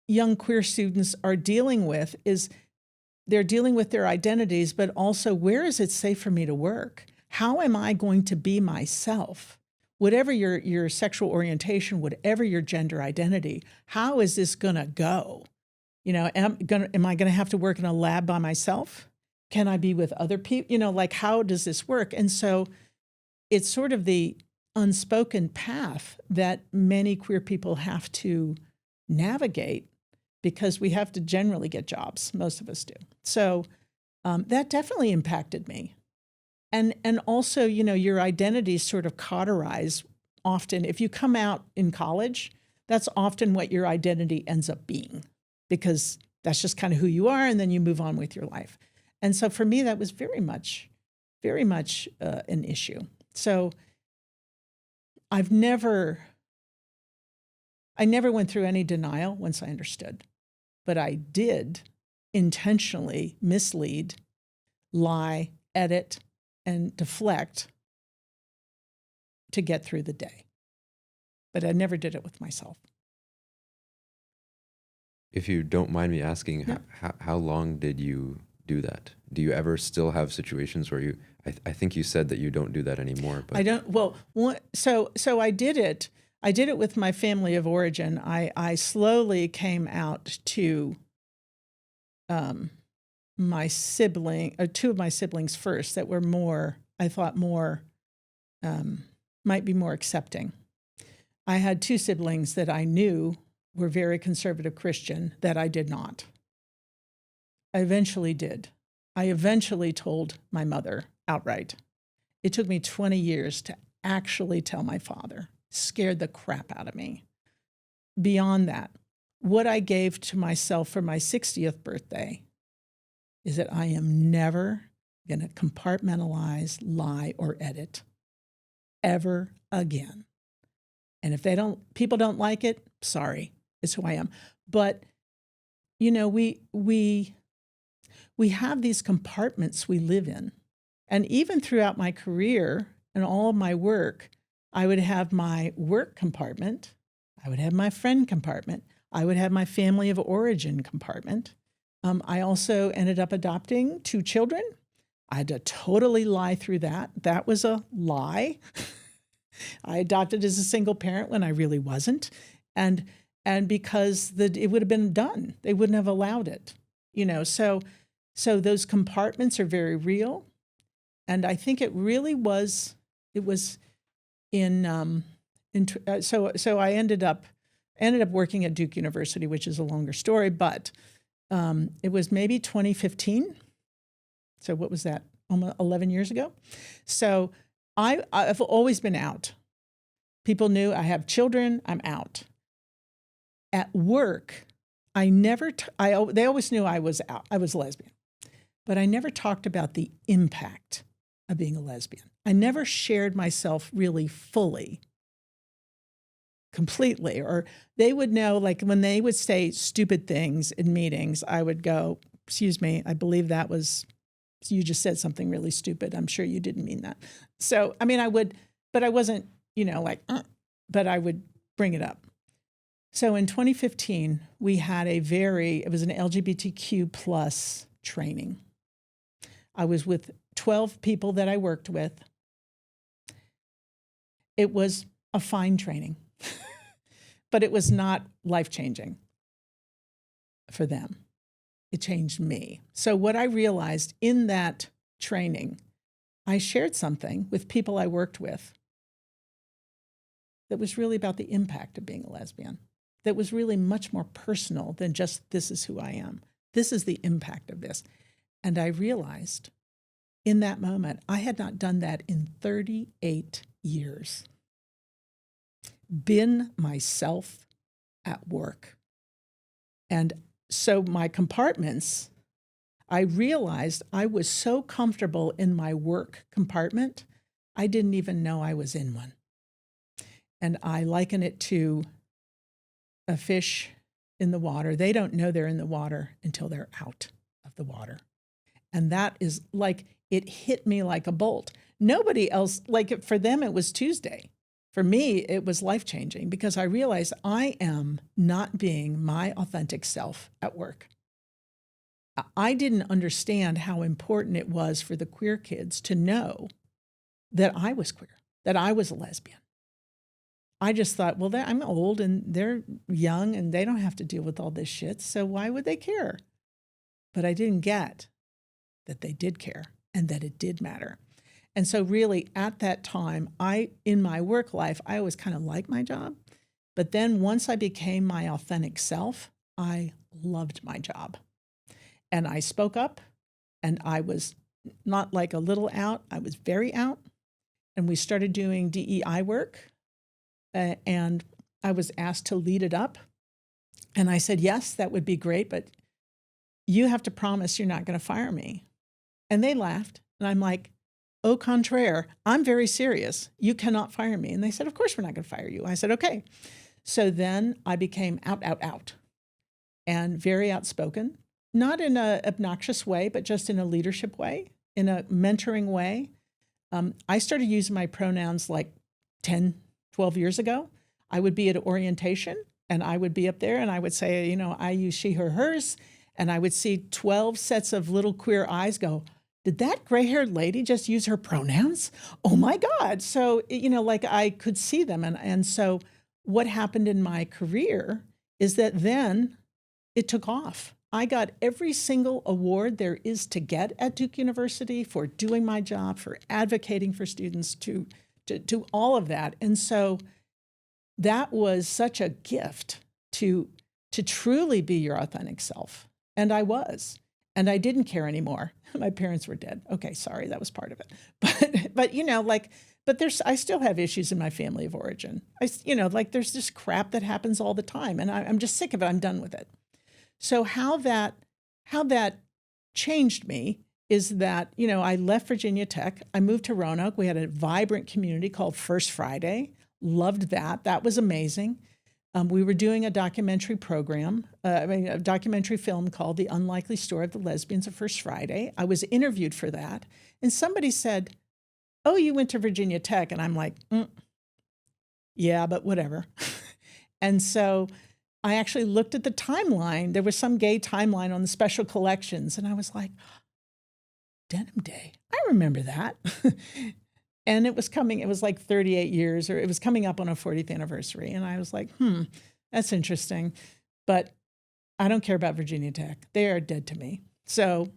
young queer students are dealing with. Is they're dealing with their identities, but also, where is it safe for me to work? How am I going to be myself? Whatever your sexual orientation, whatever your gender identity, how is this going to go? Am I going to have to work in a lab by myself? Can I be with other people? How does this work? And so it's sort of the unspoken path that many queer people have to navigate, because we have to generally get jobs. Most of us do. So that definitely impacted me. And also, your identity is sort of cauterized often. If you come out in college, that's often what your identity ends up being, because that's just kind of who you are, and then you move on with your life. And so for me, that was very much an issue. So I never went through any denial once I understood, but I did intentionally mislead, lie, edit, and deflect to get through the day. But I never did it with myself. If you don't mind me asking, Yeah. how long did you do that? Do you ever still have situations where you, I think you said that you don't do that anymore, but I don't, so I did it. I did it with my family of origin. I slowly came out to my sibling, or two of my siblings first, that were more, I thought might be more accepting. I had two siblings that I knew were very conservative Christian that I did not. I eventually did. I eventually told my mother outright. It took me 20 years to actually tell my father. Scared the crap out of me. Beyond that, what I gave to myself for my 60th birthday is that I am never going to compartmentalize, lie, or edit ever again. And if people don't like it, sorry, it's who I am. But, we have these compartments we live in. And even throughout my career and all of my work, I would have my work compartment, I would have my friend compartment, I would have my family of origin compartment, I also ended up adopting 2 children. I had to totally lie through that. That was a lie. I adopted as a single parent when I really wasn't. And because it would have been done. They wouldn't have allowed it. So those compartments are very real. And I think it was so I ended up working at Duke University, which is a longer story, but it was maybe 2015. So what was that? Almost 11 years ago. So I've always been out. People knew I have children. I'm out. At work, they always knew I was out. I was lesbian, but I never talked about the impact of being a lesbian. I never shared myself really fully, completely, or they would know, like when they would say stupid things in meetings, I would go, excuse me, I believe that was, you just said something really stupid. I'm sure you didn't mean that. So, I mean, I would, but I wasn't, but I would bring it up. So in 2015, we had it was an LGBTQ plus training. I was with 12 people that I worked with. It was a fine training, but it was not life-changing for them. It changed me. So what I realized in that training, I shared something with people I worked with that was really about the impact of being a lesbian, that was really much more personal than just, this is who I am. This is the impact of this. And I realized in that moment, I had not done that in 38 years. Been myself at work. And so my compartments, I realized I was so comfortable in my work compartment, I didn't even know I was in one. And I liken it to a fish in the water. They don't know they're in the water until they're out of the water. And that is like, it hit me like a bolt. Nobody else, like for them, it was Tuesday. For me, it was life-changing because I realized I am not being my authentic self at work. I didn't understand how important it was for the queer kids to know that I was queer, that I was a lesbian. I just thought, well, I'm old and they're young and they don't have to deal with all this shit, so why would they care? But I didn't get that they did care and that it did matter. And so really at that time, in my work life, I always kind of liked my job. But then once I became my authentic self, I loved my job. And I spoke up, and I was not like a little out, I was very out. And we started doing DEI work, and I was asked to lead it up. And I said, yes, that would be great, but you have to promise you're not going to fire me. And they laughed, and I'm like, au contraire, I'm very serious. You cannot fire me. And they said, of course we're not going to fire you. I said, okay. So then I became out, and very outspoken, not in an obnoxious way, but just in a leadership way, in a mentoring way. I started using my pronouns like 10, 12 years ago. I would be at orientation, and I would be up there, and I would say, I use she, her, hers. And I would see 12 sets of little queer eyes go, did that gray-haired lady just use her pronouns? Oh my God. So, like I could see them. And so what happened in my career is that then it took off. I got every single award there is to get at Duke University for doing my job, for advocating for students, to all of that. And so that was such a gift to truly be your authentic self. And I was. And I didn't care anymore. My parents were dead. Okay, sorry, that was part of it. But I still have issues in my family of origin. There's this crap that happens all the time, and I'm just sick of it. I'm done with it. So how that changed me is that, I left Virginia Tech. I moved to Roanoke. We had a vibrant community called First Friday. Loved that. That was amazing. We were doing a documentary program, a documentary film called The Unlikely Story of the Lesbians of First Friday. I was interviewed for that. And somebody said, oh, you went to Virginia Tech. And I'm like, yeah, but whatever. And so I actually looked at the timeline. There was some gay timeline on the special collections, and I was like, Denim Day. I remember that. And it was like 38 years, or it was coming up on a 40th anniversary. And I was like, that's interesting. But I don't care about Virginia Tech. They are dead to me. So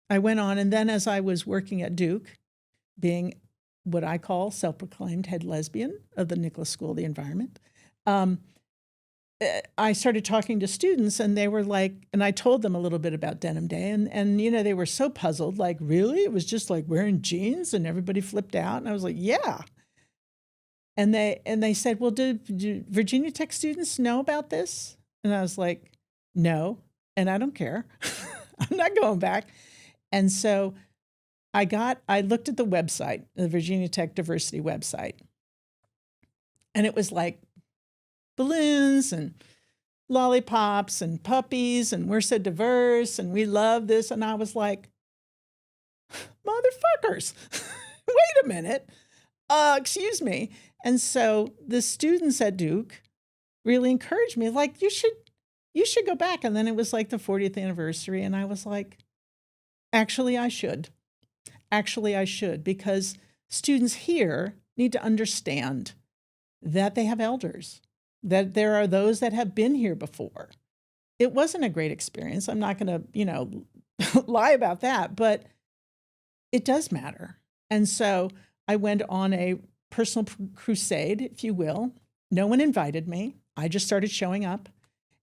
I went on. And then as I was working at Duke, being what I call self-proclaimed head lesbian of the Nicholas School of the Environment, I started talking to students, and they were like, and I told them a little bit about Denim Day, and they were so puzzled, like, really? It was just like wearing jeans, and everybody flipped out, and I was like, yeah. And they said, well, do Virginia Tech students know about this? And I was like, no, and I don't care. I'm not going back. And so I looked at the website, the Virginia Tech diversity website, and it was like balloons and lollipops and puppies, and we're so diverse and we love this. And I was like, motherfuckers, wait a minute, excuse me. And so the students at Duke really encouraged me, like, you should go back. And then it was like the 40th anniversary, and I was like, actually I should, because students here need to understand that they have elders, that there are those that have been here before. It wasn't a great experience. I'm not going to, lie about that, but it does matter. And so I went on a personal crusade, if you will. No one invited me. I just started showing up,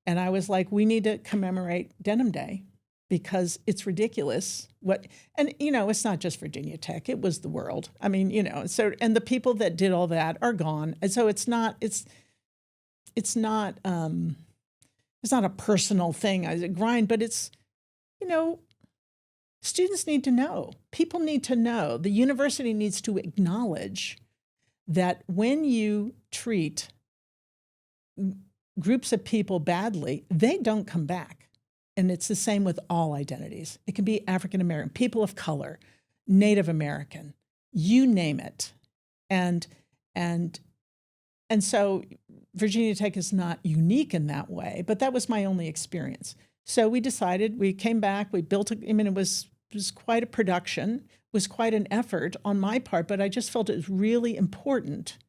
and I was like, we need to commemorate Denim Day because it's ridiculous. It's not just Virginia Tech. It was the world. I mean, and the people that did all that are gone. And so it's not a personal thing as a grind, but it's, students need to know. People need to know. The university needs to acknowledge that when you treat groups of people badly, they don't come back. And it's the same with all identities. It can be African American, people of color, Native American, you name it. And so Virginia Tech is not unique in that way, but that was my only experience. So we decided, we came back, we built it was quite a production, was quite an effort on my part, but I just felt it was really important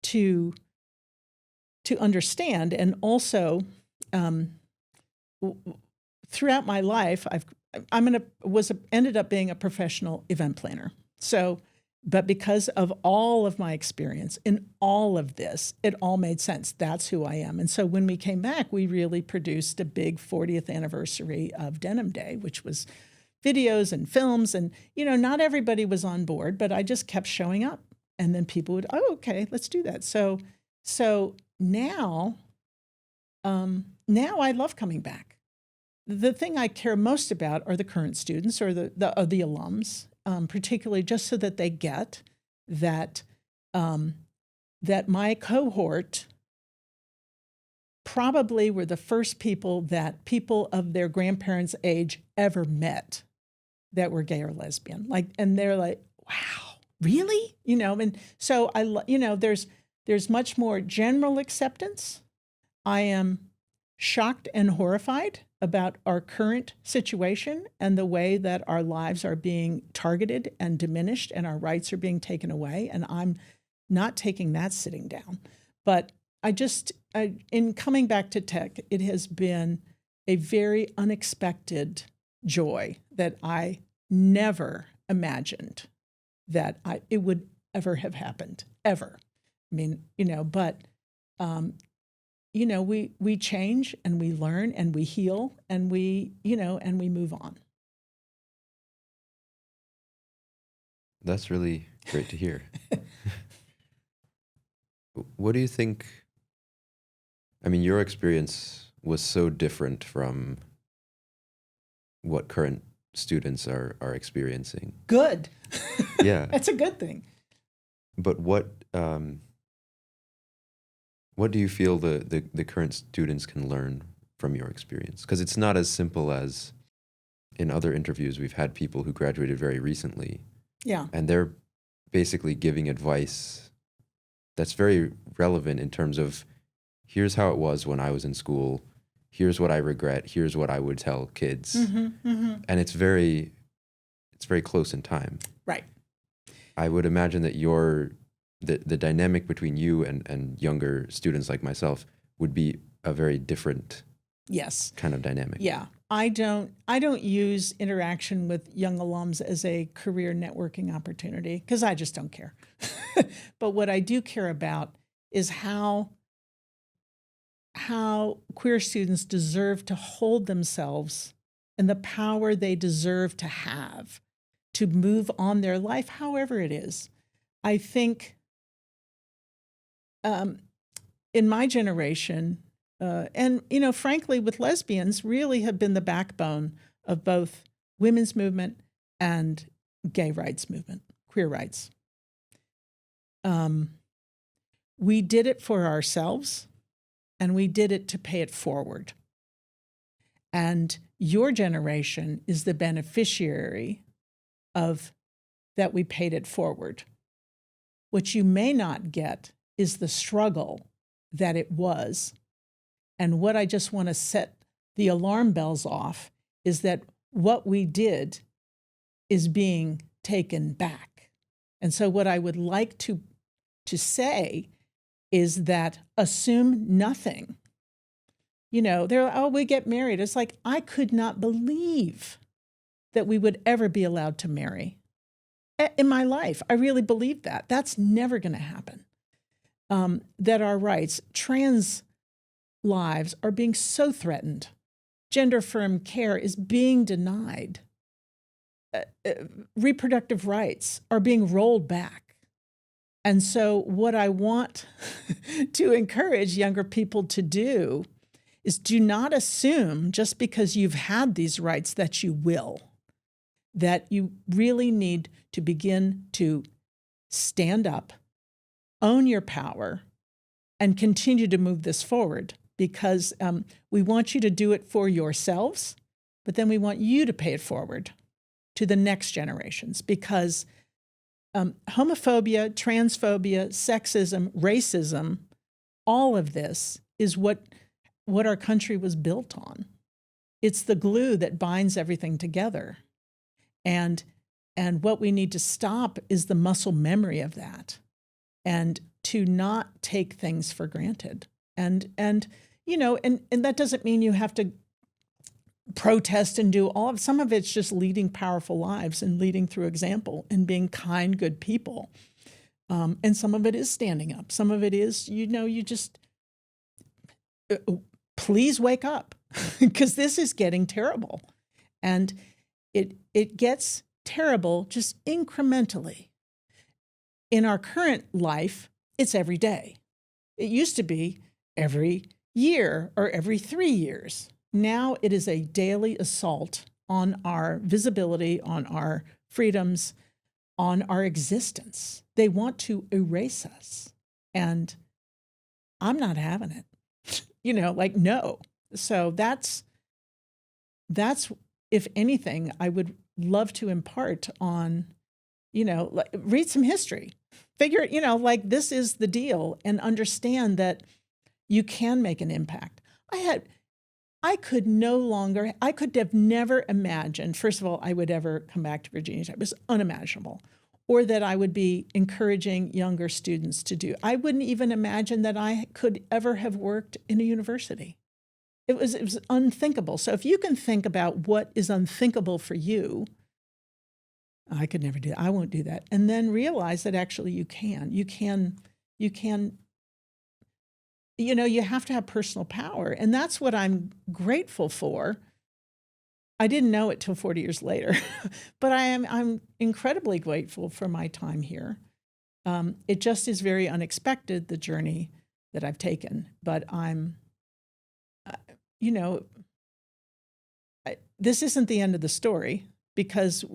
to understand. And also, throughout my life, ended up being a professional event planner. So, but because of all of my experience in all of this, it all made sense. That's who I am. And so when we came back, we really produced a big 40th anniversary of Denim Day, which was videos and films. And, not everybody was on board, but I just kept showing up. And then people would, oh, okay, let's do that. So now I love coming back. The thing I care most about are the current students or the alums. Particularly just so that they get that that my cohort probably were the first people that people of their grandparents' age ever met that were gay or lesbian. And they're like, wow, really? And so there's much more general acceptance. I am shocked and horrified about our current situation and the way that our lives are being targeted and diminished and our rights are being taken away. And I'm not taking that sitting down. But in coming back to tech, it has been a very unexpected joy that I never imagined that it would ever have happened, ever. I mean, but we change and we learn and we heal and we move on. That's really great to hear. What do you think? I mean, your experience was so different from what current students are experiencing. Good. Yeah. That's a good thing. But what do you feel the current students can learn from your experience? Because it's not as simple as in other interviews we've had people who graduated very recently. Yeah. And they're basically giving advice that's very relevant in terms of here's how it was when I was in school. here's what I regret, here's what I would tell kids. And it's very close in time. Right. I would imagine that the dynamic between you and younger students like myself would be a very different Yes. kind of dynamic. Yeah. I don't use interaction with young alums as a career networking opportunity because I just don't care. But what I do care about is how queer students deserve to hold themselves and the power they deserve to have to move on their life, however it is. I think in my generation, and, frankly, with lesbians, really have been the backbone of both women's movement and gay rights movement, queer rights. We did it for ourselves, and we did it to pay it forward. And your generation is the beneficiary of that we paid it forward. What you may not get is the struggle that it was. And what I just want to set the alarm bells off is that what we did is being taken back. And so what I would like to say is that assume nothing. We get married. It's like, I could not believe that we would ever be allowed to marry in my life. I really believe that. That's never going to happen. That our rights, trans lives are being so threatened. Gender-affirmed care is being denied. Reproductive rights are being rolled back. And so what I want to encourage younger people to do is do not assume just because you've had these rights that you will. That you really need to begin to stand up, own your power, and continue to move this forward. Because we want you to do it for yourselves, but then we want you to pay it forward to the next generations. Because homophobia, transphobia, sexism, racism, all of this is what our country was built on. It's the glue that binds everything together. And what we need to stop is the muscle memory of that, and to not take things for granted. And that doesn't mean you have to protest and do all of some of it's just leading powerful lives and leading through example and being kind, good people. And some of it is standing up. Some of it is, you just please wake up because this is getting terrible. And it gets terrible just incrementally. In our current life, it's every day. It used to be every year or every 3 years. Now it is a daily assault on our visibility, on our freedoms, on our existence. They want to erase us. And I'm not having it. No. So that's if anything, I would love to impart on, read some history. Figure, this is the deal, and understand that you can make an impact. I could have never imagined, first of all, I would ever come back to Virginia Tech. It was unimaginable. Or that I would be encouraging younger students to do. I wouldn't even imagine that I could ever have worked in a university. It was unthinkable. So if you can think about what is unthinkable for you, I could never do that. I won't do that. And then realize that actually you can. You have to have personal power. And that's what I'm grateful for. I didn't know it till 40 years later, but I'm incredibly grateful for my time here. It just is very unexpected, the journey that I've taken. But this isn't the end of the story, because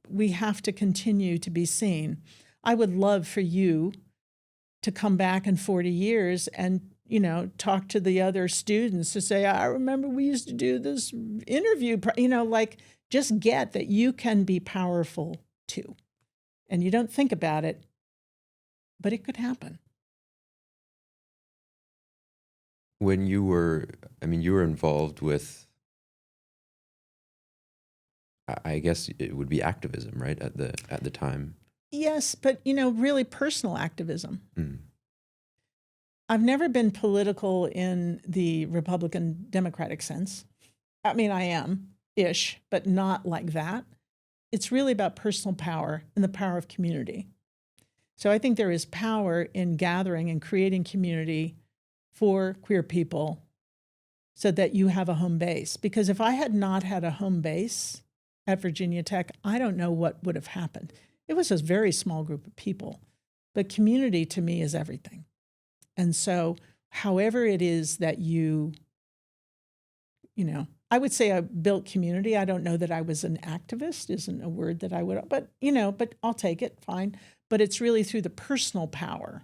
we have to continue to be seen. I would love for you to come back in 40 years and, talk to the other students to say, I remember we used to do this interview, just get that you can be powerful too. And you don't think about it, but it could happen. When you were, I mean, you were involved with, I guess it would be activism, right? At the time. Yes, but really personal activism. Mm. I've never been political in the Republican Democratic sense. I mean, I am ish, but not like that. It's really about personal power and the power of community. So I think there is power in gathering and creating community for queer people so that you have a home base. Because if I had not had a home base at Virginia Tech, I don't know what would have happened. It was a very small group of people, but community to me is everything. And so however it is that I would say I built community. I don't know that I was an activist, isn't a word that I would, but I'll take it, fine. But it's really through the personal power.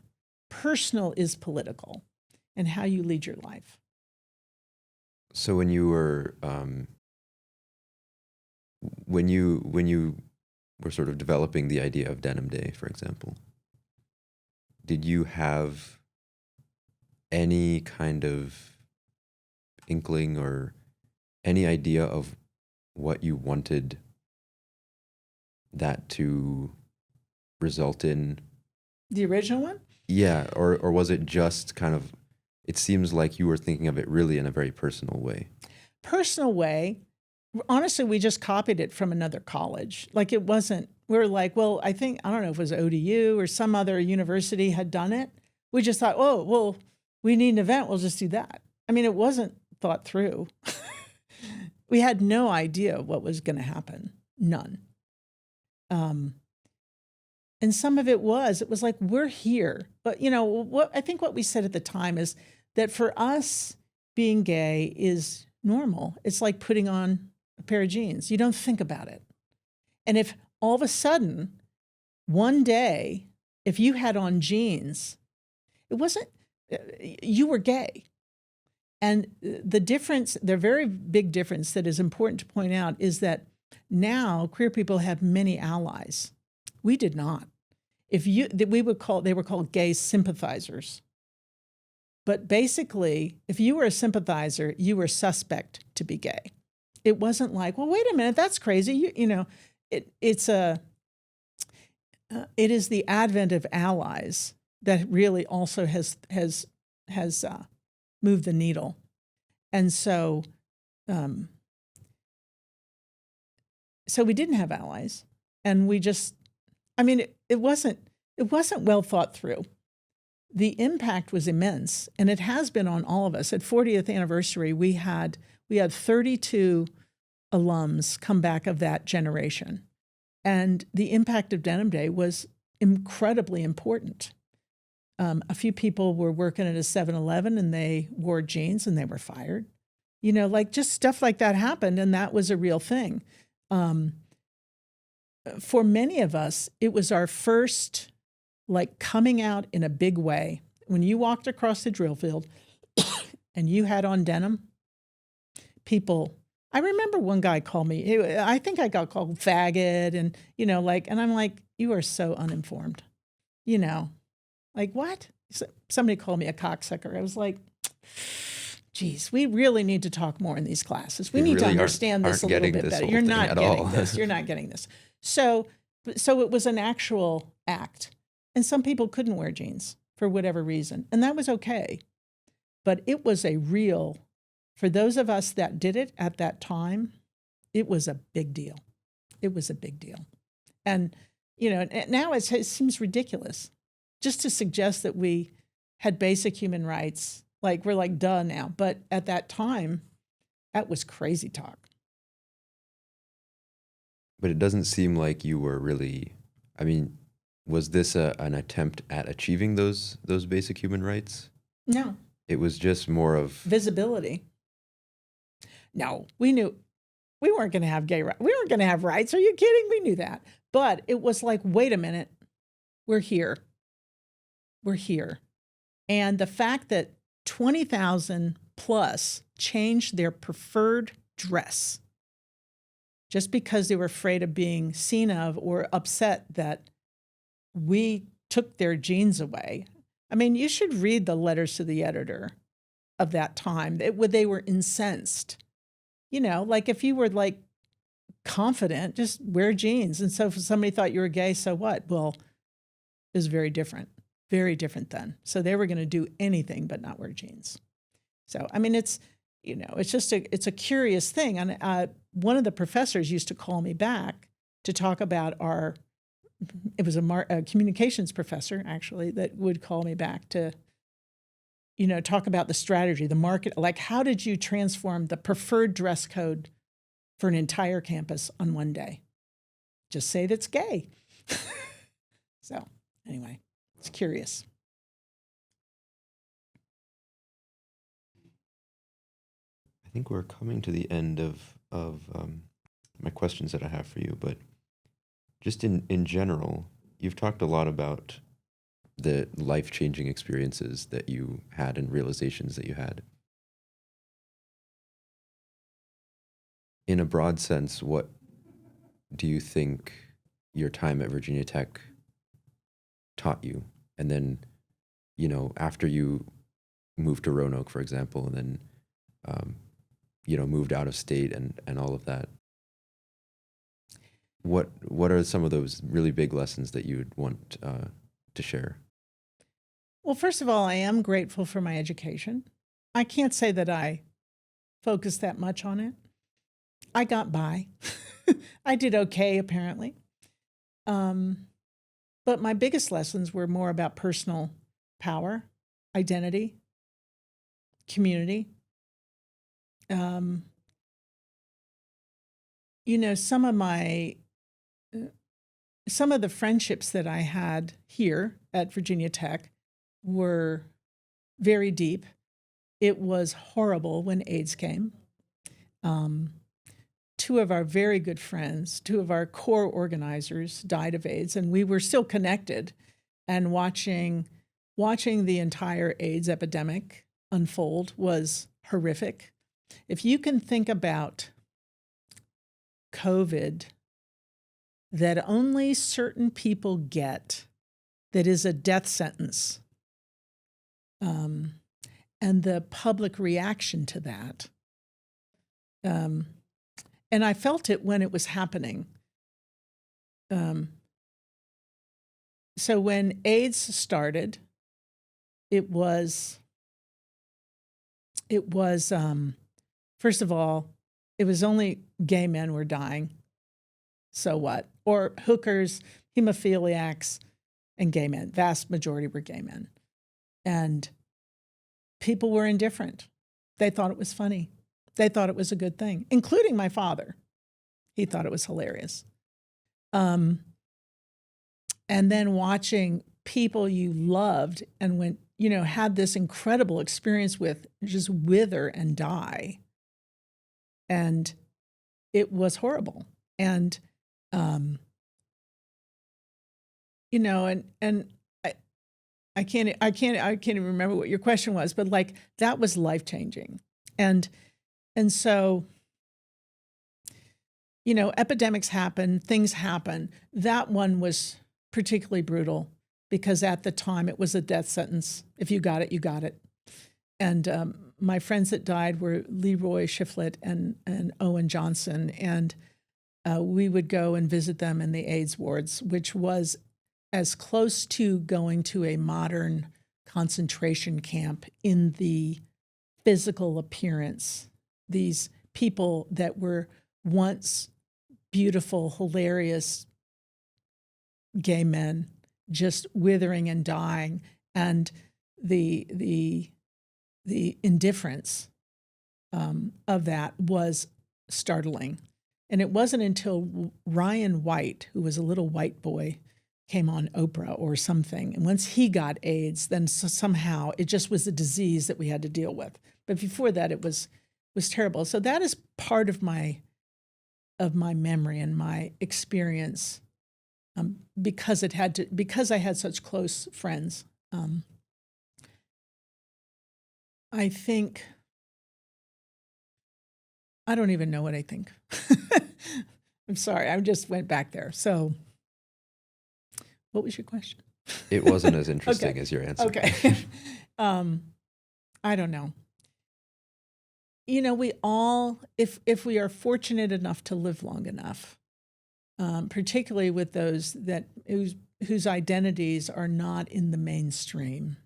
Personal is political and how you lead your life. So when you were when you were sort of developing the idea of Denim Day, for example, did you have any kind of inkling or any idea of what you wanted that to result in? The original one? Yeah, or was it just kind of, it seems like you were thinking of it really in a very personal way. Personal way. Honestly, we just copied it from another college. Like it wasn't, we were like, well, I don't know if it was ODU or some other university had done it. We just thought, oh, well, we need an event. We'll just do that. I mean, it wasn't thought through. We had no idea what was going to happen. None. And some of it was like, we're here. But, I think what we said at the time is that for us, being gay is normal. It's like putting on a pair of jeans. You don't think about it. And if all of a sudden, one day, if you had on jeans, it wasn't, you were gay. And the very big difference that is important to point out is that now queer people have many allies. We did not. They were called gay sympathizers. But basically, if you were a sympathizer, you were suspect to be gay. It wasn't like, well, wait a minute, that's crazy. It is the advent of allies that really also has moved the needle. And so we didn't have allies, and we just, it wasn't well thought through. The impact was immense, and it has been on all of us. At 40th anniversary, we had 32 alums come back of that generation, and the impact of Denim Day was incredibly important. A few people were working at a 7-Eleven and they wore jeans and they were fired. Like just stuff like that happened, and that was a real thing. For many of us, it was our first coming out in a big way. When you walked across the drill field and you had on denim, I remember one guy called me, I think I got called faggot and, and I'm like, you are so uninformed, like what? Somebody called me a cocksucker. I was like, geez, we really need to talk more in these classes. We need to understand this a little bit better. You're not getting this. You're not getting this. So it was an actual act. And some people couldn't wear jeans for whatever reason. And that was okay. But it was for those of us that did it at that time, it was a big deal. It was a big deal. And, now it seems ridiculous just to suggest that we had basic human rights. Like we're like, duh now. But at that time, that was crazy talk. But it doesn't seem like you were really, was this an attempt at achieving those basic human rights? No. It was just more of visibility. No, we knew we weren't going to have gay rights. We weren't going to have rights. Are you kidding? We knew that. But it was like, wait a minute, we're here. We're here. And the fact that 20,000 plus changed their preferred dress just because they were afraid of being seen of or upset that we took their jeans away. You should read the letters to the editor of that time. They were incensed. Like if you were like confident, just wear jeans. And so if somebody thought you were gay, so what? Well, it was very different then. So they were going to do anything but not wear jeans. So, I mean, it's just it's a curious thing. And one of the professors used to call me back to talk about it was a communications professor, actually, that would call me back to, talk about the strategy, the market, like how did you transform the preferred dress code for an entire campus on one day? Just say that's gay. So anyway, it's curious. I think we're coming to the end of my questions that I have for you, but just in general, you've talked a lot about the life-changing experiences that you had and realizations that you had. In a broad sense, what do you think your time at Virginia Tech taught you? And then, after you moved to Roanoke, for example, and then, moved out of state and all of that, what are some of those really big lessons that you would want to share? Well, first of all, I am grateful for my education. I can't say that I focused that much on it. I got by. I did okay, apparently. But my biggest lessons were more about personal power, identity, community. Some of the friendships that I had here at Virginia Tech were very deep. It was horrible when AIDS came. Two of our very good friends, two of our core organizers died of AIDS, and we were still connected and watching the entire AIDS epidemic unfold was horrific. If you can think about COVID that only certain people get, that is a death sentence, and the public reaction to that. And I felt it when it was happening. So when AIDS started, it was first of all, it was only gay men were dying. So what? Or hookers, hemophiliacs, and gay men. Vast majority were gay men. And people were indifferent. They thought it was funny. They thought it was a good thing, including my father. He thought it was hilarious. And then watching people you loved and had this incredible experience with just wither and die. And it was horrible. And, I can't even remember what your question was, but like that was life-changing. And so, epidemics happen, things happen. That one was particularly brutal because at the time it was a death sentence. If you got it, you got it. And my friends that died were Leroy Shiflett and Owen Johnson. And we would go and visit them in the AIDS wards, which was as close to going to a modern concentration camp in the physical appearance. These people that were once beautiful, hilarious gay men just withering and dying, and the indifference of that was startling. And it wasn't until Ryan White, who was a little white boy, came on Oprah or something, and once he got AIDS, then somehow it just was a disease that we had to deal with. But before that, it was terrible. So that is part of my memory and my experience, because I had such close friends. I think I don't even know what I think. I'm sorry, I just went back there. So, what was your question? It wasn't as interesting Okay. as your answer. Okay. I don't know. we all, if we are fortunate enough to live long enough, particularly with those whose identities are not in the mainstream,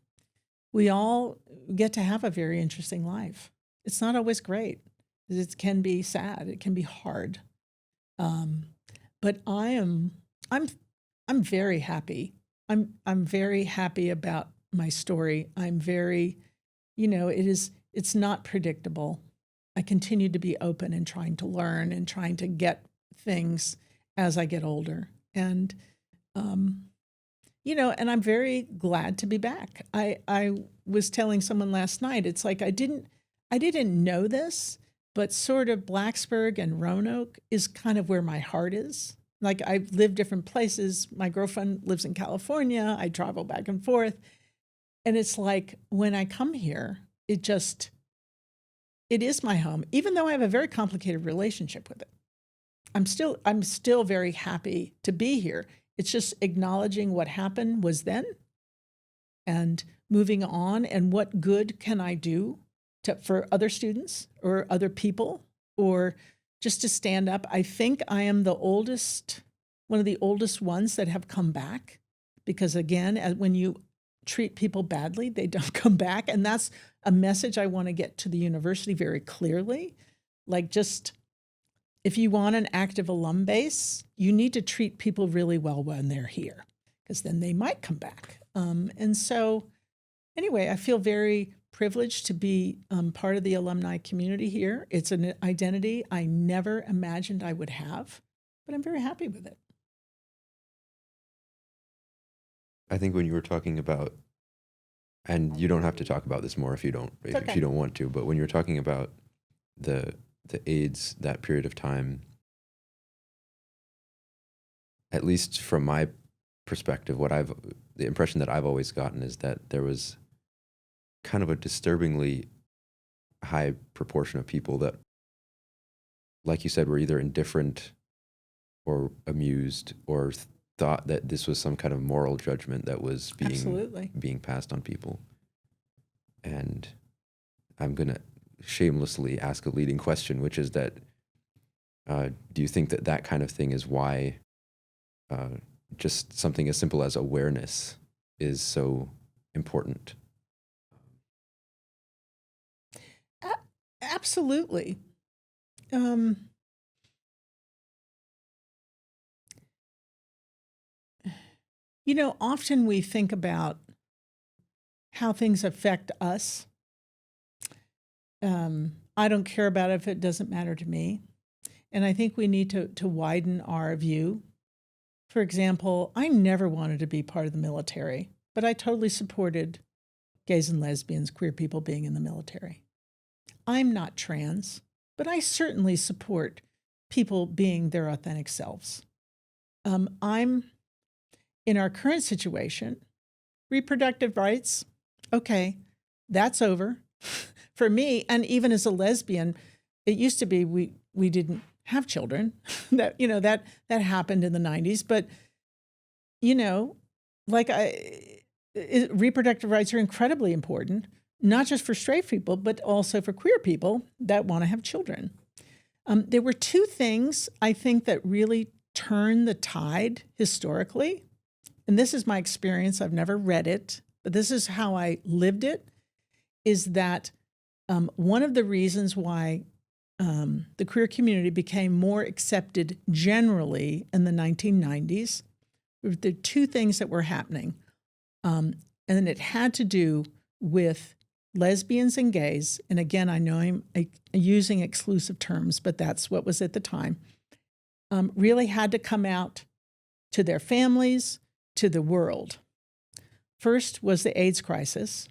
we all get to have a very interesting life. It's not always great. It can be sad. It can be hard. But I'm very happy. I'm very happy about my story. I'm very, it's not predictable. I continue to be open and trying to learn and trying to get things as I get older. And, and I'm very glad to be back. I was telling someone last night, it's like I didn't know this, but sort of Blacksburg and Roanoke is kind of where my heart is. Like, I've lived different places. My girlfriend lives in California. I travel back and forth. And it's like when I come here, it is my home, even though I have a very complicated relationship with it. I'm still very happy to be here. It's just acknowledging what happened was then and moving on, and what good can I do for other students or other people, or just to stand up. I think I am one of the oldest ones that have come back, because again, when you treat people badly, they don't come back. And that's a message I want to get to the university very clearly. Like, just, if you want an active alum base, you need to treat people really well when they're here, because then they might come back. And so anyway, I feel very privileged to be part of the alumni community here. It's an identity I never imagined I would have, but I'm very happy with it. I think when you were talking about, and you don't have to talk about this more if you don't want to, but when you were talking about the AIDS, that period of time, at least from my perspective, the impression that I've always gotten is that there was kind of a disturbingly high proportion of people that, like you said, were either indifferent or amused or thought that this was some kind of moral judgment that was being passed on people. And I'm going to shamelessly ask a leading question, which is that do you think that kind of thing is why just something as simple as awareness is so important? Absolutely. Often we think about how things affect us. I don't care about it if it doesn't matter to me. And I think we need to widen our view. For example, I never wanted to be part of the military, but I totally supported gays and lesbians, queer people being in the military. I'm not trans, but I certainly support people being their authentic selves. I'm, in our current situation, reproductive rights, okay, that's over. For me, and even as a lesbian, it used to be we didn't have children. that happened in the 90s, but reproductive rights are incredibly important, not just for straight people, but also for queer people that want to have children. There were two things I think that really turned the tide historically, and this is my experience. I've never read it, but this is how I lived it, is that one of the reasons why the queer community became more accepted generally in the 1990s, there were two things that were happening. And it had to do with lesbians and gays. And again, I know I'm using exclusive terms, but that's what was at the time. Really had to come out to their families, to the world. First was the AIDS crisis,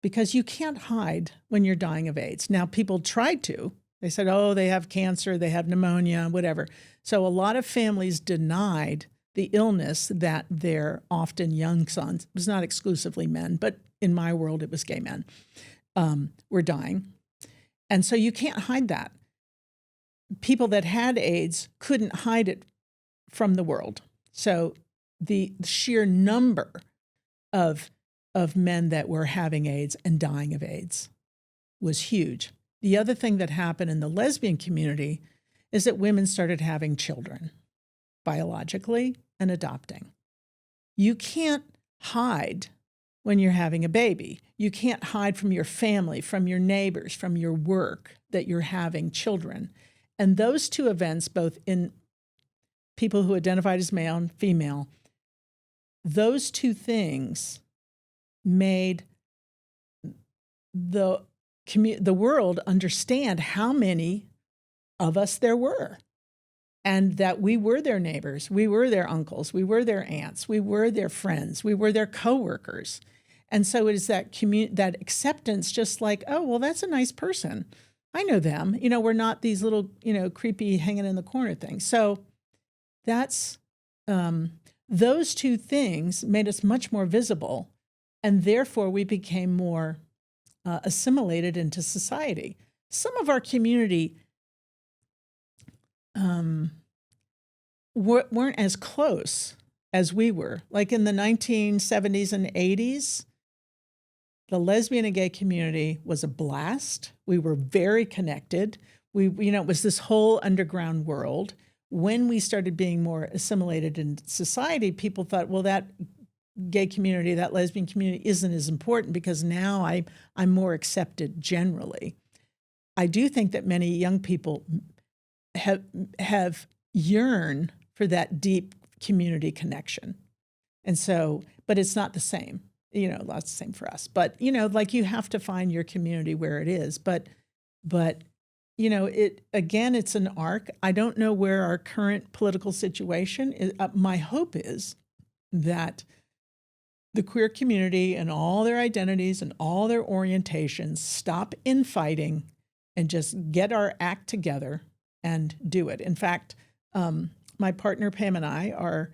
because you can't hide when you're dying of AIDS. Now, people tried to. They said, oh, they have cancer, they have pneumonia, whatever. So a lot of families denied the illness that their often young sons, it was not exclusively men, but in my world, it was gay men, were dying. And so you can't hide that. People that had AIDS couldn't hide it from the world. So the sheer number of men that were having AIDS and dying of AIDS was huge. The other thing that happened in the lesbian community is that women started having children biologically and adopting. You can't hide when you're having a baby. You can't hide from your family, from your neighbors, from your work that you're having children. And those two events, both in people who identified as male and female, those two things made the world understand how many of us there were, and that we were their neighbors, we were their uncles, we were their aunts, we were their friends, we were their coworkers. And so it is that that acceptance, just like, oh, well, that's a nice person. I know them. We're not these little, creepy hanging in the corner things. So that's those two things made us much more visible, and therefore we became more assimilated into society. Some of our community weren't as close as we were. Like in the 1970s and 80s, the lesbian and gay community was a blast. We were very connected. It was this whole underground world. When we started being more assimilated in society, people thought, well, that gay community, that lesbian community isn't as important because now I'm more accepted generally. I do think that many young people have yearn for that deep community connection. And so, but it's not the same. Not the same for us. But, like you have to find your community where it is. But it's an arc. I don't know where our current political situation is. My hope is that the queer community and all their identities and all their orientations stop infighting and just get our act together and do it. In fact, my partner Pam and I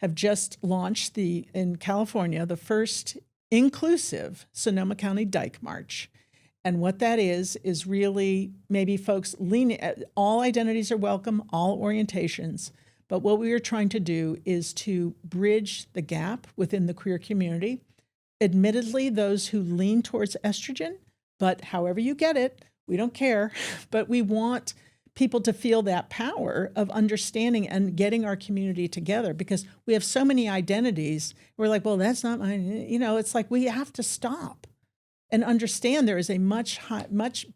have just launched in California the first inclusive Sonoma County Dyke March. And what that is really maybe folks all identities are welcome, all orientations. But what we are trying to do is to bridge the gap within the queer community. Admittedly, those who lean towards estrogen, but however you get it, we don't care. But we want people to feel that power of understanding and getting our community together, because we have so many identities. We're like, well, that's not mine. It's like we have to stop and understand there is a much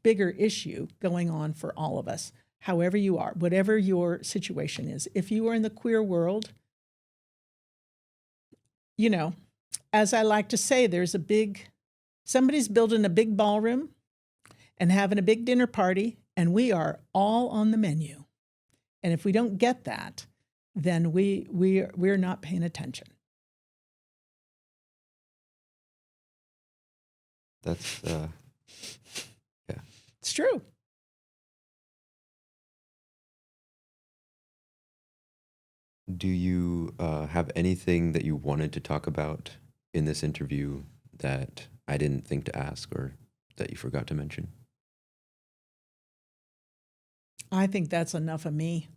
bigger issue going on for all of us, however you are, whatever your situation is. If you are in the queer world, as I like to say, somebody's building a big ballroom and having a big dinner party, and we are all on the menu. And if we don't get that, then we're not paying attention. That's, yeah. It's true. Do you have anything that you wanted to talk about in this interview that I didn't think to ask or that you forgot to mention? I think that's enough of me.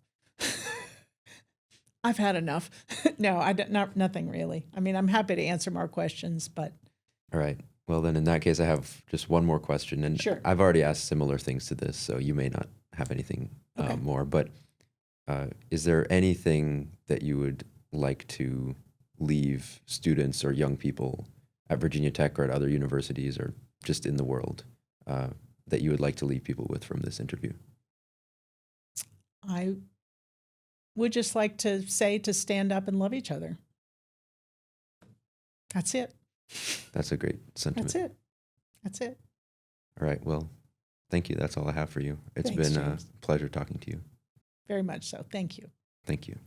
I've had enough. No, nothing really. I mean, I'm happy to answer more questions, but. All right. Well, then in that case, I have just one more question. And sure. I've already asked similar things to this, so you may not have anything more. But is there anything that you would like to leave students or young people at Virginia Tech or at other universities or just in the world that you would like to leave people with from this interview? I would just like to say to stand up and love each other. That's it. That's a great sentiment. That's it. All right. Well, thank you. That's all I have for you. It's Thanks, been James. a pleasure talking to you. Very much so. Thank you. Thank you.